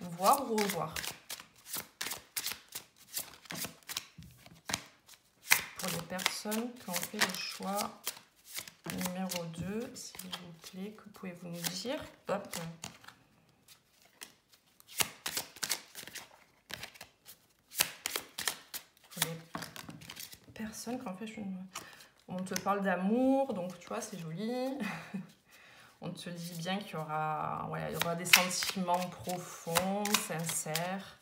Voir ou revoir. Pour les personnes qui ont fait le choix numéro 2, s'il vous plaît, que pouvez-vous nous dire? Hop. Pour les personnes qui ont fait... On te parle d'amour, donc tu vois, c'est joli. On te dit bien qu'il y aura, voilà, il y aura des sentiments profonds, sincères.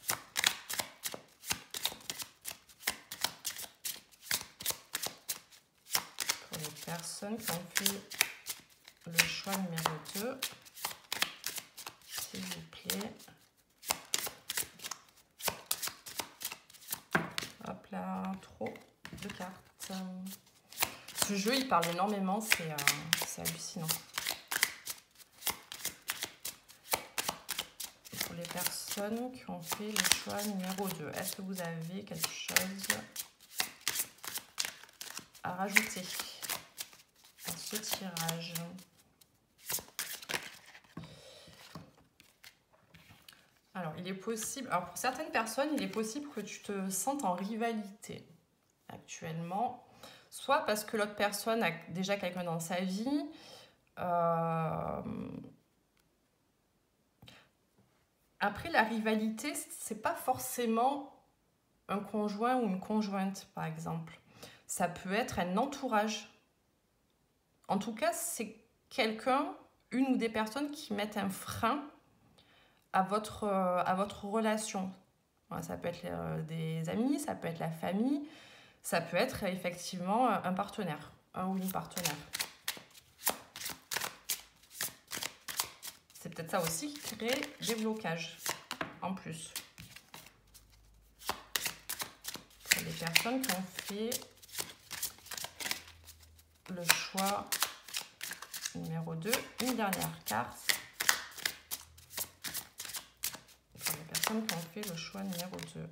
Pour les personnes qui ont fait le choix numéro 2, s'il vous plaît. Hop là, trop de cartes. Ce jeu, il parle énormément, c'est hallucinant. Pour les personnes qui ont fait le choix numéro 2, est-ce que vous avez quelque chose à rajouter à ce tirage? Alors, il est possible... Alors, pour certaines personnes, il est possible que tu te sentes en rivalité actuellement. Soit parce que l'autre personne a déjà quelqu'un dans sa vie. Après, la rivalité, c'est pas forcément un conjoint ou une conjointe, par exemple. Ça peut être un entourage. En tout cas, c'est quelqu'un, une ou des personnes qui mettent un frein à votre relation. Voilà, ça peut être des amis, ça peut être la famille, ça peut être effectivement un partenaire, un ou une partenaire. C'est peut-être ça aussi qui crée des blocages, en plus. Pour les personnes qui ont fait le choix numéro 2, une dernière carte. Pour les personnes qui ont fait le choix numéro 2.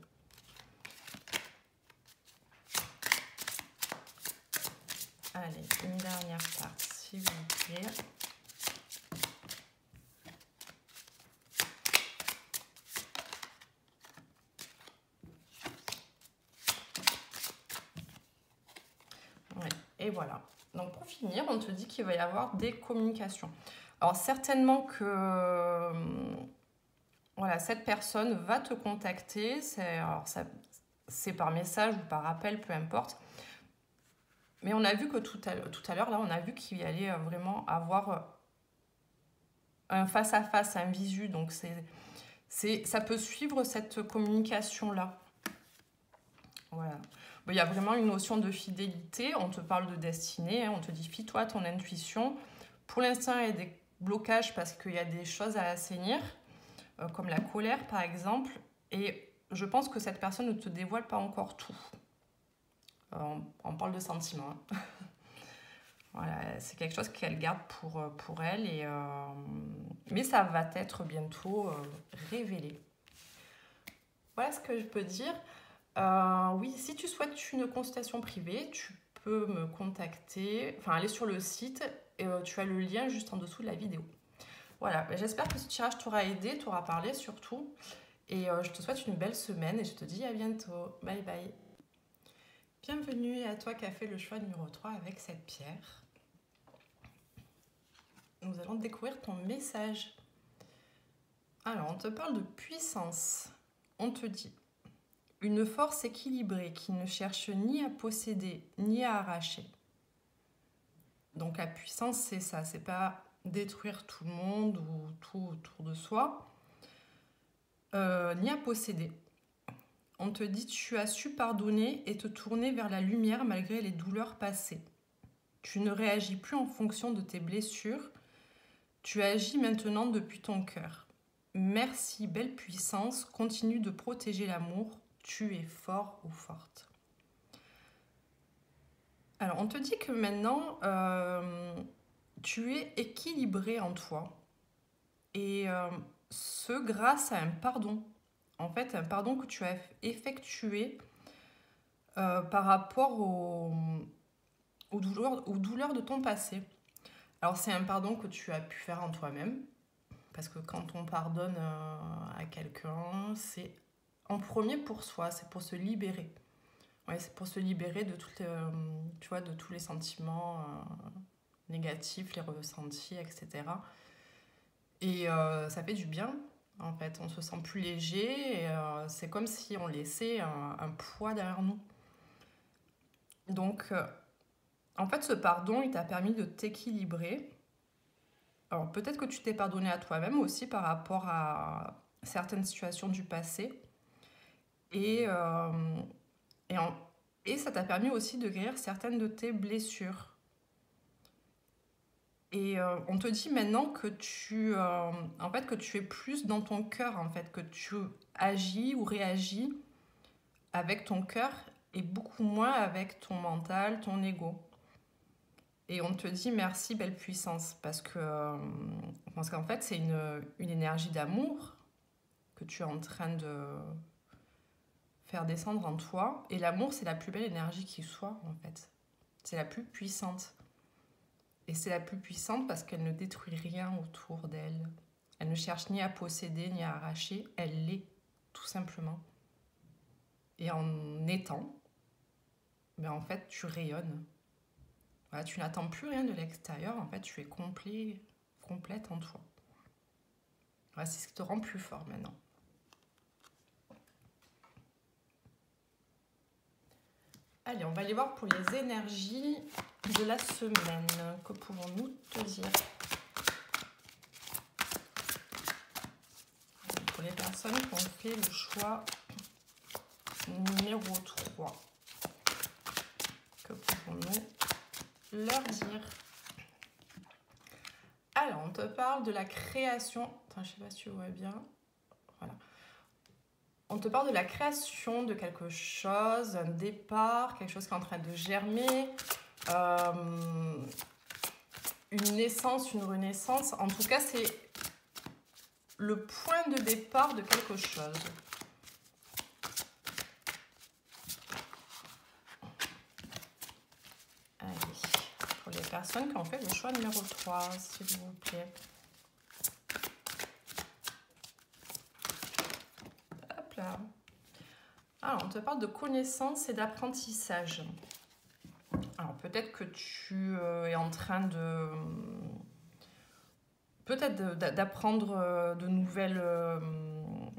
Allez, une dernière carte, s'il vous plaît. Ouais, et voilà. Donc pour finir, on te dit qu'il va y avoir des communications. Alors certainement que voilà, cette personne va te contacter. C'est par message ou par appel, peu importe. Mais on a vu que tout à l'heure, là, on a vu qu'il allait vraiment avoir un face-à-face, un visu. Donc, ça peut suivre cette communication-là. Voilà. Bon, il y a vraiment une notion de fidélité. On te parle de destinée, hein, on te dit fie-toi à ton intuition. Pour l'instant, il y a des blocages parce qu'il y a des choses à assainir, comme la colère par exemple. Et je pense que cette personne ne te dévoile pas encore tout. On parle de sentiments. Hein. Voilà, c'est quelque chose qu'elle garde pour elle. Mais ça va être bientôt révélé. Voilà ce que je peux dire. Oui, si tu souhaites une consultation privée, tu peux me contacter, enfin aller sur le site et tu as le lien juste en dessous de la vidéo. Voilà, j'espère que ce tirage t'aura aidé, t'aura parlé surtout. Et je te souhaite une belle semaine et je te dis à bientôt. Bye bye. Bienvenue à toi qui as fait le choix numéro 3 avec cette pierre. Nous allons découvrir ton message. Alors, on te parle de puissance. On te dit une force équilibrée qui ne cherche ni à posséder ni à arracher. Donc la puissance, c'est ça, c'est pas détruire tout le monde ou tout autour de soi, ni à posséder. On te dit tu as su pardonner et te tourner vers la lumière malgré les douleurs passées. Tu ne réagis plus en fonction de tes blessures, tu agis maintenant depuis ton cœur. Merci, belle puissance, continue de protéger l'amour. Tu es fort ou forte. Alors, on te dit que maintenant, tu es équilibré en toi. Et ce, grâce à un pardon. En fait, un pardon que tu as effectué par rapport aux douleurs de ton passé. Alors, c'est un pardon que tu as pu faire en toi-même. Parce que quand on pardonne à quelqu'un, c'est en premier pour soi, c'est pour se libérer. Ouais, c'est pour se libérer de de tous les sentiments négatifs, les ressentis, etc. Et ça fait du bien, en fait. On se sent plus léger et c'est comme si on laissait un poids derrière nous. Donc, en fait, ce pardon, il t'a permis de t'équilibrer. Alors, peut-être que tu t'es pardonné à toi-même aussi par rapport à certaines situations du passé. Et ça t'a permis aussi de guérir certaines de tes blessures. Et on te dit maintenant que que tu es plus dans ton cœur, en fait, que tu agis ou réagis avec ton cœur et beaucoup moins avec ton mental, ton ego. Et on te dit merci, belle puissance, parce qu'en fait, c'est une énergie d'amour que tu es en train de faire descendre en toi. Et l'amour, c'est la plus belle énergie qui soit, en fait. C'est la plus puissante. Et c'est la plus puissante parce qu'elle ne détruit rien autour d'elle. Elle ne cherche ni à posséder, ni à arracher. Elle l'est, tout simplement. Et en étant, en fait, tu rayonnes. Voilà, tu n'attends plus rien de l'extérieur. En fait, tu es complète en toi. Voilà, c'est ce qui te rend plus fort maintenant. Allez, on va aller voir pour les énergies de la semaine. Que pouvons-nous te dire? Pour les personnes qui ont fait le choix numéro 3, que pouvons-nous leur dire? Alors, on te parle de la création. Attends, je ne sais pas si tu vois bien. Voilà. On te parle de la création de quelque chose, un départ, quelque chose qui est en train de germer, une naissance, une renaissance. En tout cas, c'est le point de départ de quelque chose. Allez, pour les personnes qui ont fait le choix numéro 3, s'il vous plaît. Hop là. Alors, on te parle de connaissance et d'apprentissage. Alors, peut-être que tu es en train d'apprendre de nouvelles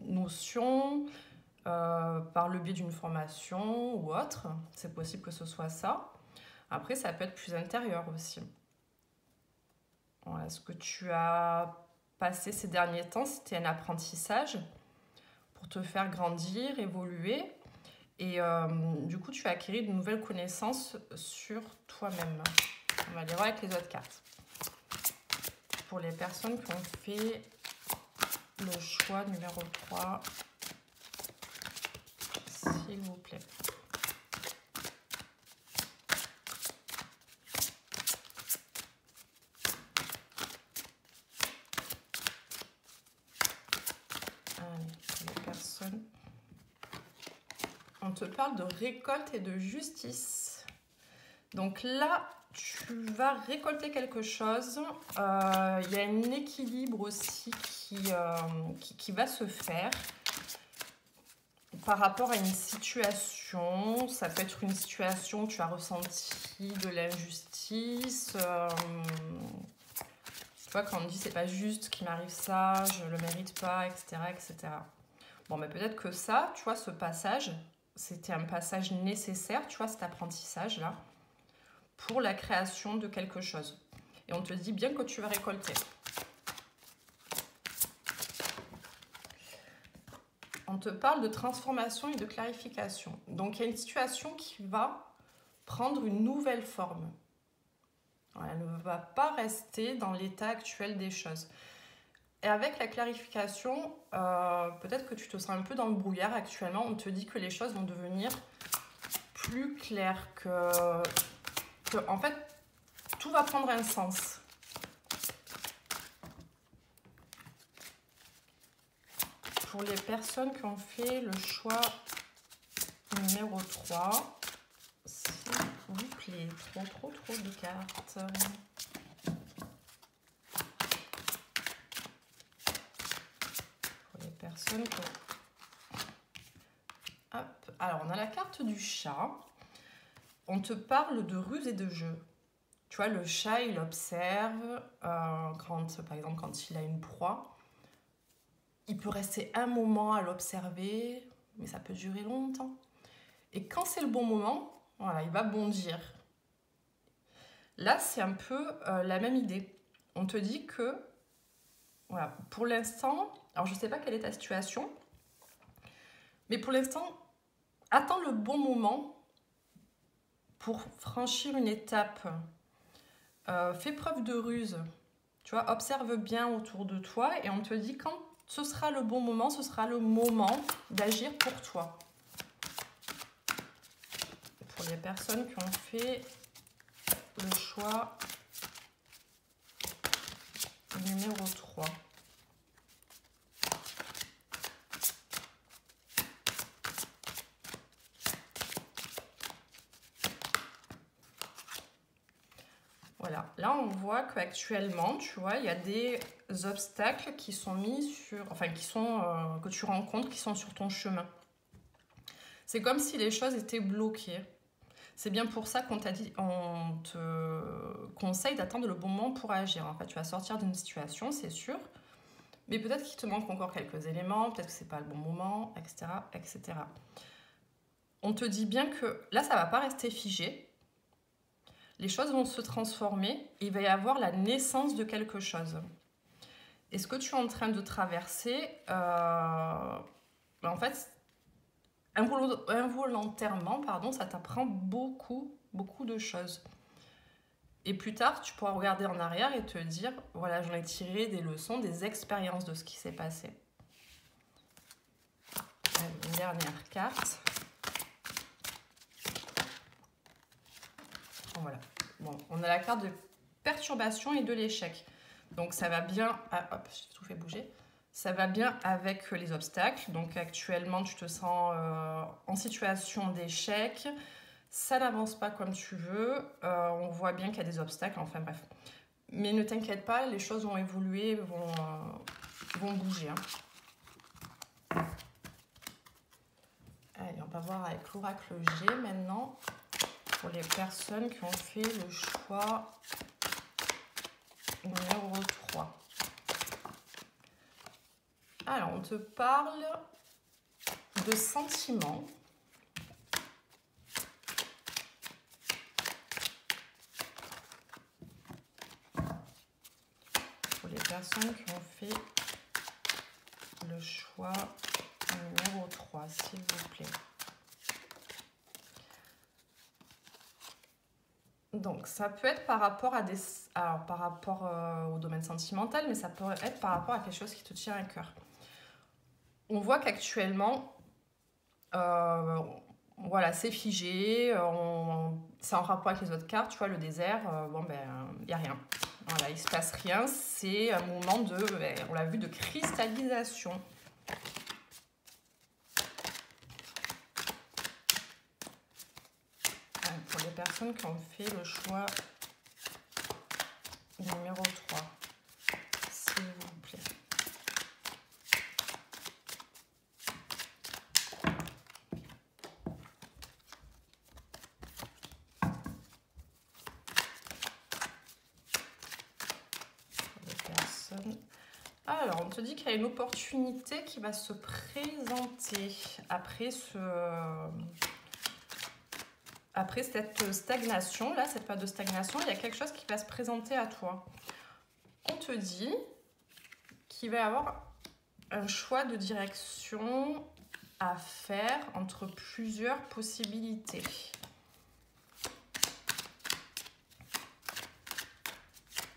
notions par le biais d'une formation ou autre. C'est possible que ce soit ça. Après, ça peut être plus intérieur aussi. Voilà, ce que tu as passé ces derniers temps, c'était un apprentissage pour te faire grandir, évoluer. Et du coup, tu vas acquérir de nouvelles connaissances sur toi-même. On va aller voir avec les autres cartes. Pour les personnes qui ont fait le choix numéro 3, s'il vous plaît. Allez, pour les personnes. On te parle de récolte et de justice. Donc là, tu vas récolter quelque chose. Il y a un équilibre aussi qui va se faire par rapport à une situation. Ça peut être une situation où tu as ressenti de l'injustice. Tu vois, quand on dit c'est pas juste qu'il m'arrive ça, je le mérite pas, etc., etc. Bon, mais peut-être que ça, tu vois, ce passage, c'était un passage nécessaire, tu vois, cet apprentissage-là, pour la création de quelque chose. Et on te dit bien que tu vas récolter. On te parle de transformation et de clarification. Donc, il y a une situation qui va prendre une nouvelle forme. Elle ne va pas rester dans l'état actuel des choses. Et avec la clarification, peut-être que tu te sens un peu dans le brouillard actuellement. On te dit que les choses vont devenir plus claires, que en fait, tout va prendre un sens. Pour les personnes qui ont fait le choix numéro 3, s'il vous plaît, trop de cartes. Pour les personnes qui ont... Hop. Alors, on a la carte du chat. On te parle de ruse et de jeu. Tu vois, le chat, il observe, par exemple, quand il a une proie. Il peut rester un moment à l'observer, mais ça peut durer longtemps. Et quand c'est le bon moment, voilà, il va bondir. Là, c'est un peu la même idée. On te dit que, voilà, pour l'instant, alors je ne sais pas quelle est ta situation, mais pour l'instant, attends le bon moment pour franchir une étape. Fais preuve de ruse. Tu vois, observe bien autour de toi et on te dit quand ce sera le bon moment, ce sera le moment d'agir pour toi. Pour les personnes qui ont fait le choix numéro 3. Voilà, là on voit qu'actuellement, tu vois, il y a des obstacles qui sont mis sur, enfin que tu rencontres, qui sont sur ton chemin. C'est comme si les choses étaient bloquées. C'est bien pour ça qu'on t'a dit, on te conseille d'attendre le bon moment pour agir. En fait, tu vas sortir d'une situation, c'est sûr, mais peut-être qu'il te manque encore quelques éléments, peut-être que c'est pas le bon moment, etc., etc. On te dit bien que là, ça va pas rester figé. Les choses vont se transformer et il va y avoir la naissance de quelque chose. Et ce que tu es en train de traverser, en fait, involontairement, ça t'apprend beaucoup de choses. Et plus tard, tu pourras regarder en arrière et te dire, voilà, j'en ai tiré des leçons, des expériences de ce qui s'est passé. Allez, une dernière carte. Voilà. Bon, on a la carte de perturbation et de l'échec. Donc ça va bien... Ah, hop, j'ai tout fait bouger. Ça va bien avec les obstacles. Donc actuellement, tu te sens en situation d'échec. Ça n'avance pas comme tu veux. On voit bien qu'il y a des obstacles. Enfin bref. Mais ne t'inquiète pas, les choses vont évoluer, vont bouger. Hein. Allez, on va voir avec l'oracle G maintenant. Pour les personnes qui ont fait le choix numéro 3. Alors, on te parle de sentiments. Pour les personnes qui ont fait le choix numéro 3, s'il vous plaît. Donc, ça peut être par rapport à des... Alors, par rapport au domaine sentimental, mais ça peut être par rapport à quelque chose qui te tient à cœur. On voit qu'actuellement, voilà, c'est figé, c'est en rapport avec les autres cartes, tu vois, le désert, bon, ben, il n'y a rien. Voilà, il ne se passe rien, c'est un moment de, on l'a vu, de cristallisation. Pour les personnes qui ont fait le choix numéro 3, s'il vous plaît. Alors, on te dit qu'il y a une opportunité qui va se présenter après cette stagnation, là, cette période de stagnation, il y a quelque chose qui va se présenter à toi. On te dit qu'il va y avoir un choix de direction à faire entre plusieurs possibilités.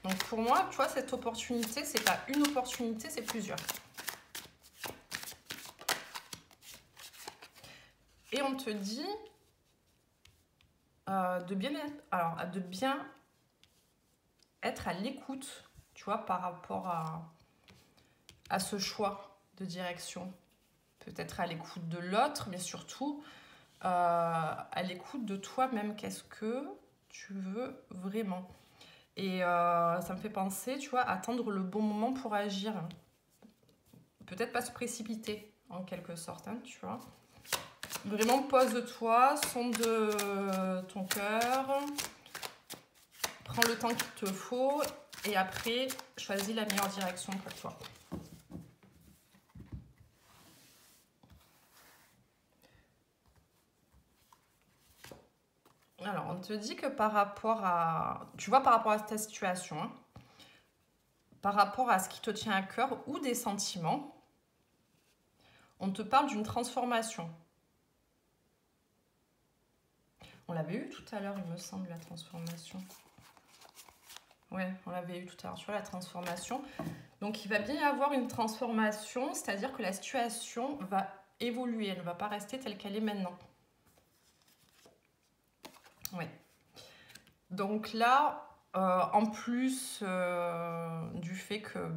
Donc pour moi, tu vois, cette opportunité, c'est pas une opportunité, c'est plusieurs. Et on te dit de bien être à l'écoute, tu vois, par rapport à ce choix de direction. Peut-être à l'écoute de l'autre, mais surtout à l'écoute de toi-même. Qu'est-ce que tu veux vraiment? Et ça me fait penser, tu vois, attendre le bon moment pour agir. Peut-être pas se précipiter, en quelque sorte, hein, tu vois. Vraiment, pose-toi, sonde ton cœur, prends le temps qu'il te faut et après, choisis la meilleure direction pour toi. Alors, on te dit que par rapport à... Tu vois, par rapport à ta situation, hein, par rapport à ce qui te tient à cœur ou des sentiments, on te parle d'une transformation. On l'avait eu tout à l'heure, il me semble, la transformation. Ouais, on l'avait eu tout à l'heure, tu vois, la transformation. Donc, il va bien y avoir une transformation, c'est-à-dire que la situation va évoluer, elle ne va pas rester telle qu'elle est maintenant. Oui. Donc là, en plus du fait que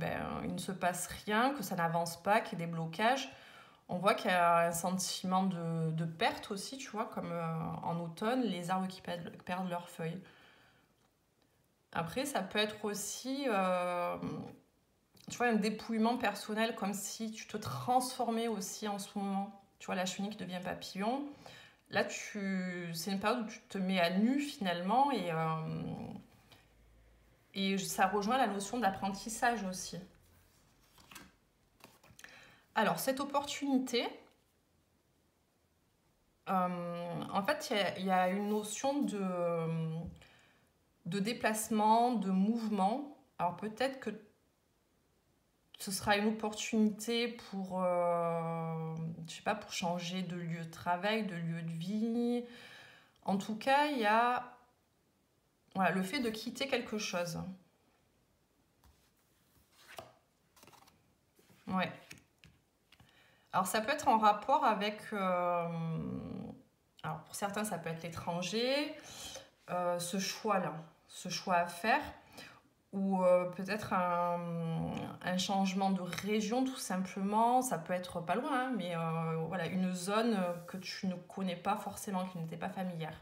il ne se passe rien, que ça n'avance pas, qu'il y ait des blocages, on voit qu'il y a un sentiment de perte aussi, tu vois, comme en automne, les arbres qui perdent leurs feuilles. Après, ça peut être aussi, tu vois, un dépouillement personnel, comme si tu te transformais aussi en ce moment. Tu vois, la chenille qui devient papillon. Là, c'est une période où tu te mets à nu finalement et ça rejoint la notion d'apprentissage aussi. Alors, cette opportunité, en fait, il y a une notion de déplacement, de mouvement. Alors, peut-être que ce sera une opportunité pour, je sais pas, pour changer de lieu de travail, de lieu de vie. En tout cas, il y a voilà, le fait de quitter quelque chose. Ouais. Alors, ça peut être en rapport avec... alors, pour certains, ça peut être l'étranger, ce choix-là, ce choix à faire, ou peut-être un changement de région, tout simplement. Ça peut être pas loin, hein, mais voilà, une zone que tu ne connais pas forcément, qui n'était pas familière.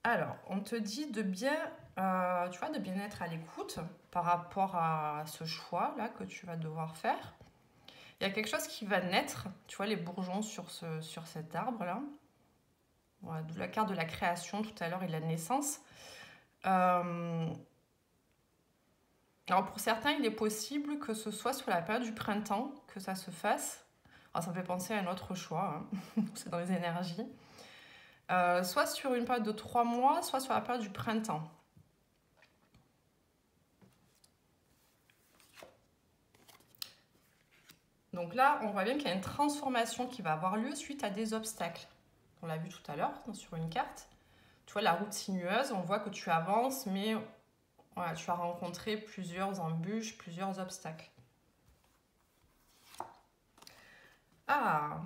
Alors, on te dit de bien, tu vois, de bien être à l'écoute par rapport à ce choix-là que tu vas devoir faire. Il y a quelque chose qui va naître, tu vois, les bourgeons sur cet arbre-là. Voilà, d'où la carte de la création tout à l'heure et de la naissance. Alors, pour certains, il est possible que ce soit sur la période du printemps que ça se fasse. Alors, ça me fait penser à un autre choix, hein. C'est dans les énergies. Soit sur une période de 3 mois, soit sur la période du printemps. Donc là, on voit bien qu'il y a une transformation qui va avoir lieu suite à des obstacles. On l'a vu tout à l'heure sur une carte. Tu vois, la route sinueuse, on voit que tu avances, mais voilà, tu as rencontré plusieurs embûches, plusieurs obstacles. Ah,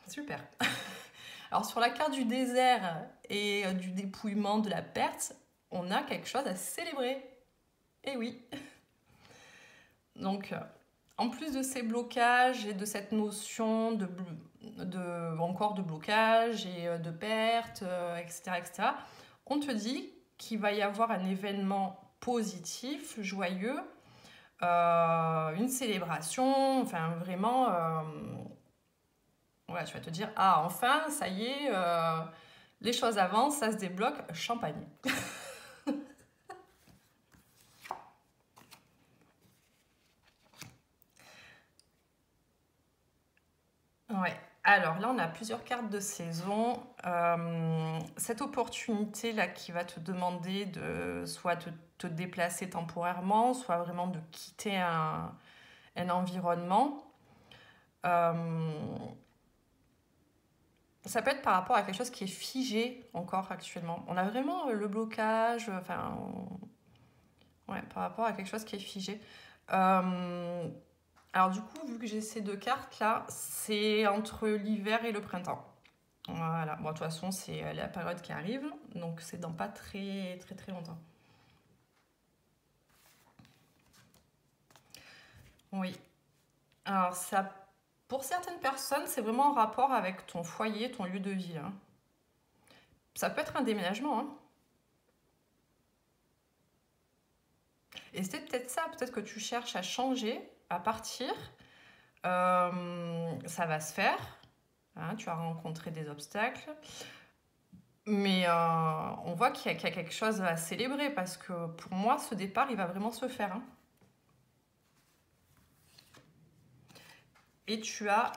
super. Alors sur la carte du désert et du dépouillement, de la perte, on a quelque chose à célébrer. Eh oui. Donc, en plus de ces blocages et de cette notion encore de blocage et de perte, etc., etc., on te dit qu'il va y avoir un événement positif, joyeux, une célébration, enfin vraiment, voilà, tu vas te dire, ah enfin, ça y est, les choses avancent, ça se débloque, champagne. Ouais. Alors là, on a plusieurs cartes de saison. Cette opportunité-là qui va te demander de soit te déplacer temporairement, soit vraiment de quitter un environnement. Ça peut être par rapport à quelque chose qui est figé encore actuellement. On a vraiment le blocage, enfin, ouais, par rapport à quelque chose qui est figé. Alors du coup, vu que j'ai ces deux cartes là, c'est entre l'hiver et le printemps. Voilà, bon, de toute façon, c'est la période qui arrive, donc c'est dans pas très très très longtemps. Oui. Alors ça, pour certaines personnes, c'est vraiment en rapport avec ton foyer, ton lieu de vie, hein. Ça peut être un déménagement, hein. Et c'est peut-être ça, peut-être que tu cherches à changer, à partir. Ça va se faire. Hein, tu as rencontré des obstacles. Mais on voit qu'il y a quelque chose à célébrer parce que pour moi, ce départ, il va vraiment se faire, hein. Et tu as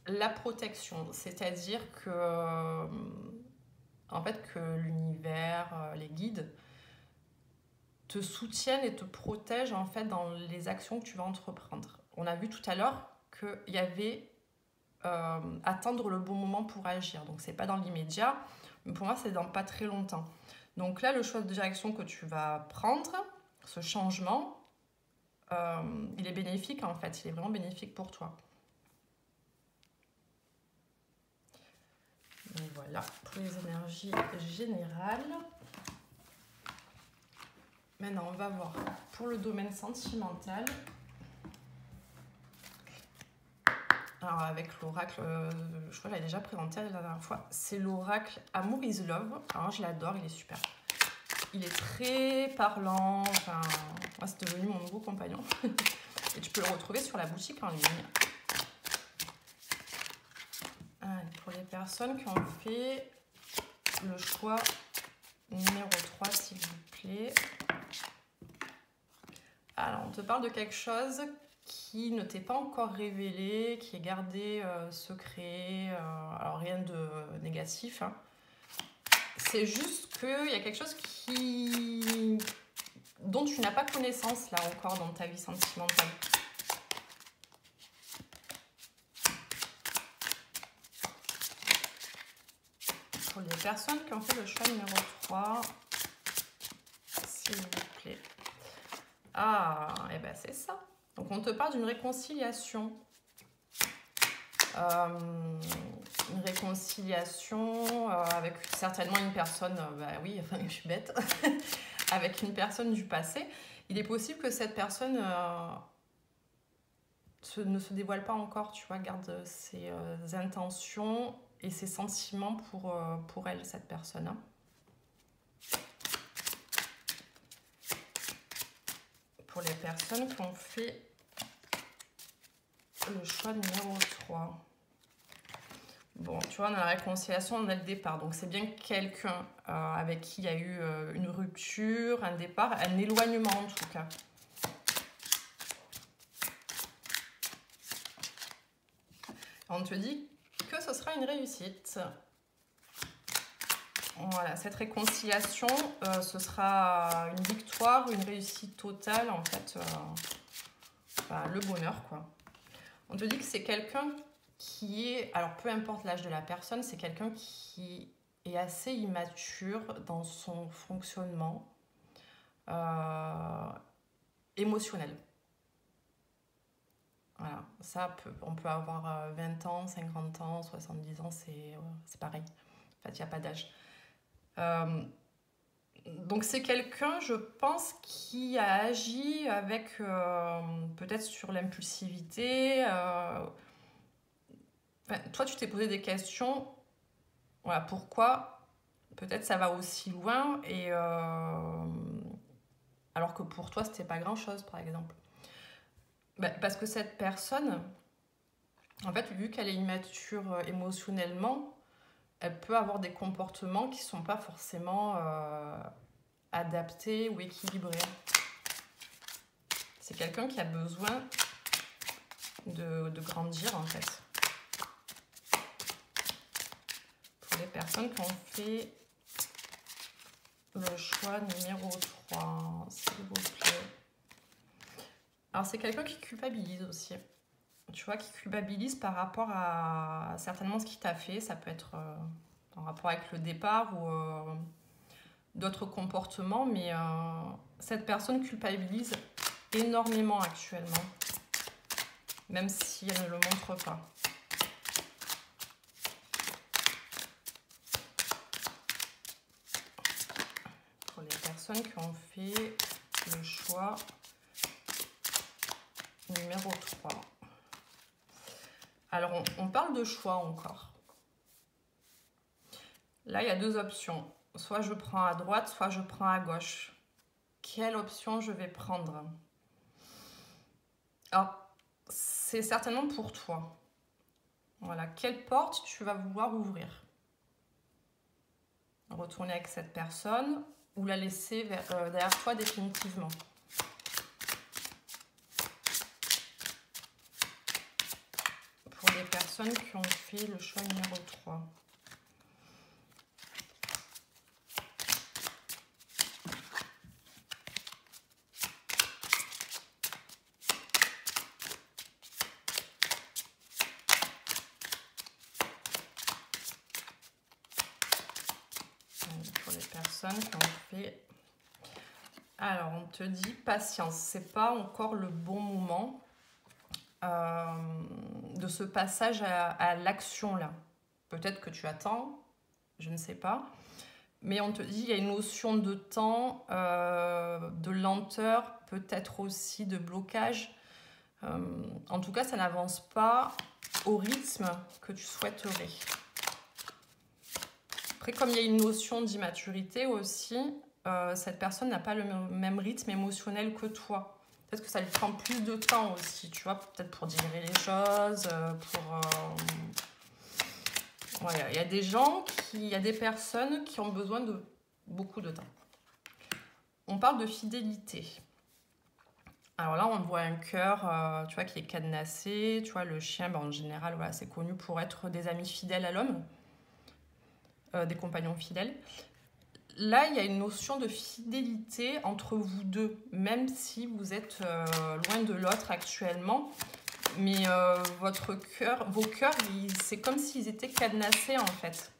la protection, c'est-à-dire que, en fait, que l'univers, les guides te soutiennent et te protègent en fait dans les actions que tu vas entreprendre. On a vu tout à l'heure qu'il y avait attendre le bon moment pour agir. Donc c'est pas dans l'immédiat, mais pour moi c'est dans pas très longtemps. Donc là, le choix de direction que tu vas prendre, ce changement, il est bénéfique en fait, il est vraiment bénéfique pour toi. Donc voilà, pour les énergies générales. Maintenant, on va voir pour le domaine sentimental. Alors avec l'oracle, je crois que je l'avais déjà présenté la dernière fois, c'est l'oracle Amour is Love. Alors je l'adore, il est super. Il est très parlant, enfin, moi c'est devenu mon nouveau compagnon. Et tu peux le retrouver sur la boutique en ligne. Pour les personnes qui ont fait le choix numéro 3, s'il vous plaît. Alors, on te parle de quelque chose qui ne t'est pas encore révélé, qui est gardé secret, alors rien de négatif, hein. C'est juste qu'il y a quelque chose dont tu n'as pas connaissance là encore dans ta vie sentimentale. Pour les personnes qui ont fait le choix numéro 3, s'il vous plaît. Ah, et ben c'est ça. Donc on te parle d'une réconciliation. Une réconciliation avec certainement une personne, bah oui, enfin je suis bête, avec une personne du passé. Il est possible que cette personne ne se dévoile pas encore, tu vois, garde ses intentions et ses sentiments pour elle, cette personne, hein. Pour les personnes qui ont fait le choix numéro 3. Bon, tu vois, on a la réconciliation, on a le départ. Donc, c'est bien quelqu'un avec qui il y a eu une rupture, un départ, un éloignement en tout cas. On te dit que ce sera une réussite. Voilà, cette réconciliation, ce sera une victoire, une réussite totale, en fait, le bonheur, quoi. On te dit que c'est quelqu'un qui est, alors peu importe l'âge de la personne, c'est quelqu'un qui est assez immature dans son fonctionnement émotionnel. Voilà, ça, on peut avoir 20 ans, 50 ans, 70 ans, c'est pareil. En fait, il n'y a pas d'âge. Donc c'est quelqu'un, je pense, qui a agi avec peut-être sur l'impulsivité. Toi, tu t'es posé des questions. Voilà, pourquoi peut-être ça va aussi loin et alors que pour toi, c'était pas grand-chose, par exemple. Parce que cette personne, en fait, vu qu'elle est immature émotionnellement, elle peut avoir des comportements qui sont pas forcément adaptés ou équilibrés. C'est quelqu'un qui a besoin de grandir, en fait. Pour les personnes qui ont fait le choix numéro 3, s'il vous plaît. Alors, c'est quelqu'un qui culpabilise aussi. Tu vois, qui culpabilise par rapport à certainement ce qu'il t'a fait. Ça peut être en rapport avec le départ ou d'autres comportements, mais cette personne culpabilise énormément actuellement, même si elle ne le montre pas. Pour les personnes qui ont fait le choix numéro 3. Alors, on parle de choix encore. Là, il y a deux options. Soit je prends à droite, soit je prends à gauche. Quelle option je vais prendre? Alors, c'est certainement pour toi. Voilà, quelle porte tu vas vouloir ouvrir? Retourner avec cette personne ou la laisser derrière toi définitivement? Pour les personnes qui ont fait le choix numéro 3. Pour les personnes qui ont fait... Alors, on te dit patience. C'est pas encore le bon moment de ce passage à l'action là. Peut-être que tu attends, je ne sais pas. Mais on te dit il y a une notion de temps, de lenteur, peut-être aussi de blocage. En tout cas, ça n'avance pas au rythme que tu souhaiterais. Après, comme il y a une notion d'immaturité aussi, cette personne n'a pas le même rythme émotionnel que toi. Peut-être que ça lui prend plus de temps aussi, tu vois, peut-être pour digérer les choses, Ouais, il y a des gens, il y a des personnes qui ont besoin de beaucoup de temps. On parle de fidélité. Alors là, on voit un cœur, tu vois, qui est cadenassé. Tu vois, le chien, en général, voilà, c'est connu pour être des amis fidèles à l'homme, des compagnons fidèles. Là, il y a une notion de fidélité entre vous deux, même si vous êtes loin de l'autre actuellement. Mais vos cœurs, c'est comme s'ils étaient cadenassés en fait.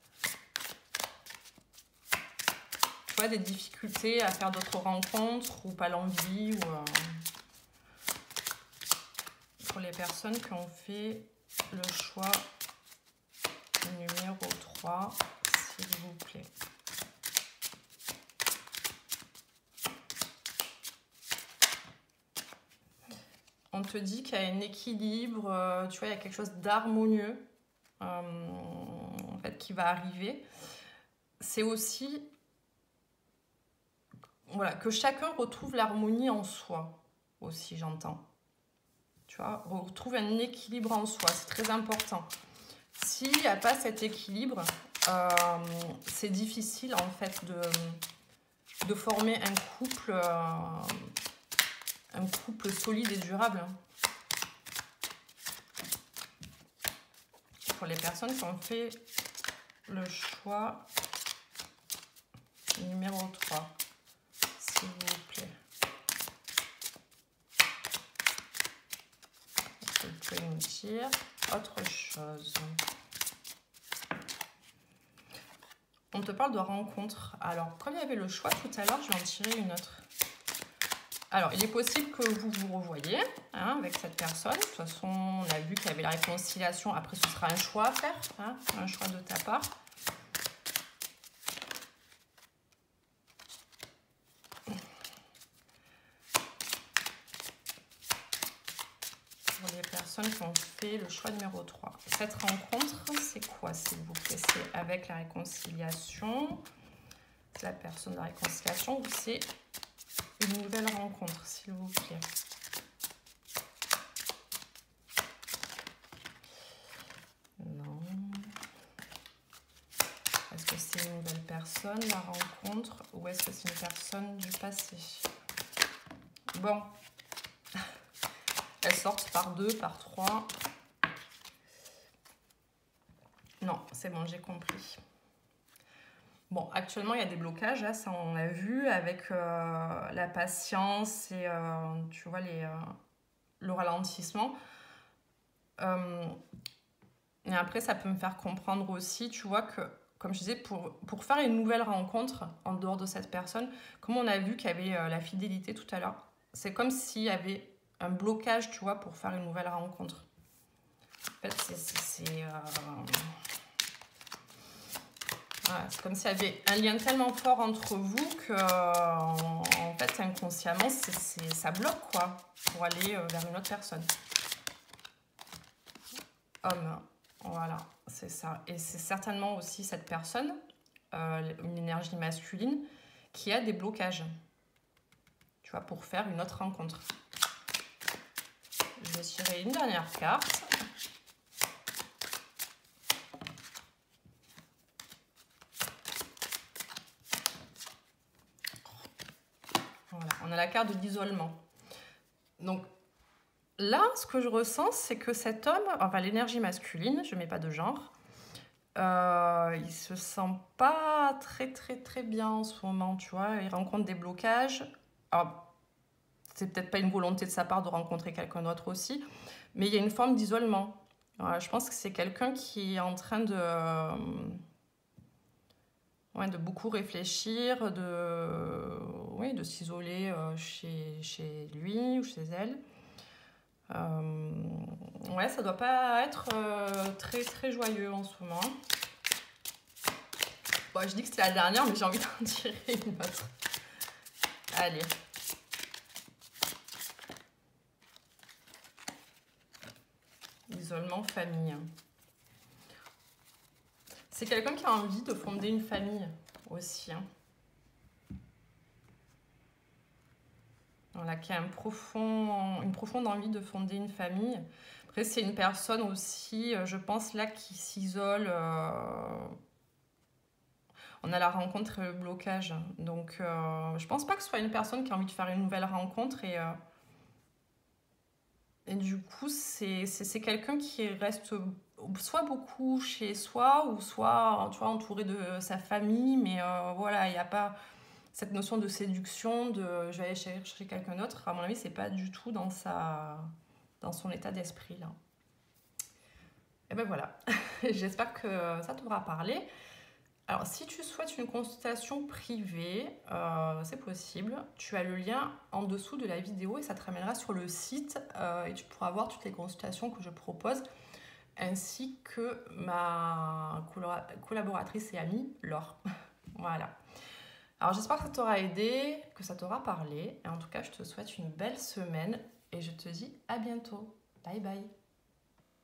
Tu vois, des difficultés à faire d'autres rencontres ou pas l'envie. Pour les personnes qui ont fait le choix numéro 3, s'il vous plaît. On te dit qu'il y a un équilibre, tu vois, il y a quelque chose d'harmonieux en fait, qui va arriver. C'est aussi voilà, que chacun retrouve l'harmonie en soi, aussi, j'entends. Tu vois, retrouve un équilibre en soi, c'est très important. S'il n'y a pas cet équilibre, c'est difficile, en fait, de former un couple solide et durable. Pour les personnes qui ont fait le choix numéro 3, s'il vous plaît. pouvez nous dire autre chose? On te parle de rencontre. Alors, comme il y avait le choix tout à l'heure, je vais en tirer une autre. Alors, il est possible que vous vous revoyiez hein, avec cette personne. De toute façon, on a vu qu'il y avait la réconciliation. Après, ce sera un choix à faire, hein, un choix de ta part. Pour les personnes qui ont fait le choix numéro 3. Cette rencontre, c'est quoi, s'il vous plaît? C'est avec la réconciliation. C'est la personne de la réconciliation ou c'est une nouvelle rencontre, s'il vous plaît? Non. Est-ce que c'est une nouvelle personne, la rencontre, ou est-ce que c'est une personne du passé? Bon. Elles sortent par 2, par 3. Non, c'est bon, j'ai compris. Bon, actuellement, il y a des blocages, là, ça on l'a vu, avec la patience et, tu vois, le ralentissement. Et après, ça peut me faire comprendre aussi, tu vois, que, comme je disais, pour faire une nouvelle rencontre en dehors de cette personne, comme on a vu qu'il y avait la fidélité tout à l'heure, c'est comme s'il y avait un blocage, tu vois, pour faire une nouvelle rencontre. En fait, c'est comme s'il y avait un lien tellement fort entre vous que, en fait, inconsciemment, ça bloque, quoi, pour aller vers une autre personne. Homme, voilà, c'est ça. Et c'est certainement aussi cette personne, une énergie masculine, qui a des blocages, tu vois, pour faire une autre rencontre. Je vais tirer une dernière carte. Voilà, on a la carte de l'isolement. Donc là, ce que je ressens, c'est que cet homme, enfin l'énergie masculine, je ne mets pas de genre, il se sent pas très bien en ce moment, tu vois. Il rencontre des blocages. Alors, c'est peut-être pas une volonté de sa part de rencontrer quelqu'un d'autre aussi, mais il y a une forme d'isolement. Voilà, je pense que c'est quelqu'un qui est en train de beaucoup réfléchir, de s'isoler chez lui ou chez elle. Ouais, ça doit pas être très joyeux en ce moment. Bon, je dis que c'était la dernière, mais j'ai envie d'en tirer une autre. Allez. Isolement, famille. C'est quelqu'un qui a envie de fonder une famille aussi. Hein. Voilà, qui a une profonde envie de fonder une famille. Après, c'est une personne aussi, je pense, là, qui s'isole. On a la rencontre et le blocage. Donc, je pense pas que ce soit une personne qui a envie de faire une nouvelle rencontre. Et du coup, c'est quelqu'un qui reste soit beaucoup chez soi, ou soit, tu vois, entouré de sa famille. Mais voilà, il n'y a pas cette notion de séduction, de je vais aller chercher quelqu'un d'autre. À mon avis, c'est pas du tout dans son état d'esprit, là. Et ben voilà, j'espère que ça t'aura parlé. Alors, si tu souhaites une consultation privée, c'est possible. Tu as le lien en dessous de la vidéo et ça te ramènera sur le site et tu pourras voir toutes les consultations que je propose, ainsi que ma collaboratrice et amie, Laure. Voilà. Alors, j'espère que ça t'aura aidé, que ça t'aura parlé. Et en tout cas, je te souhaite une belle semaine et je te dis à bientôt. Bye bye.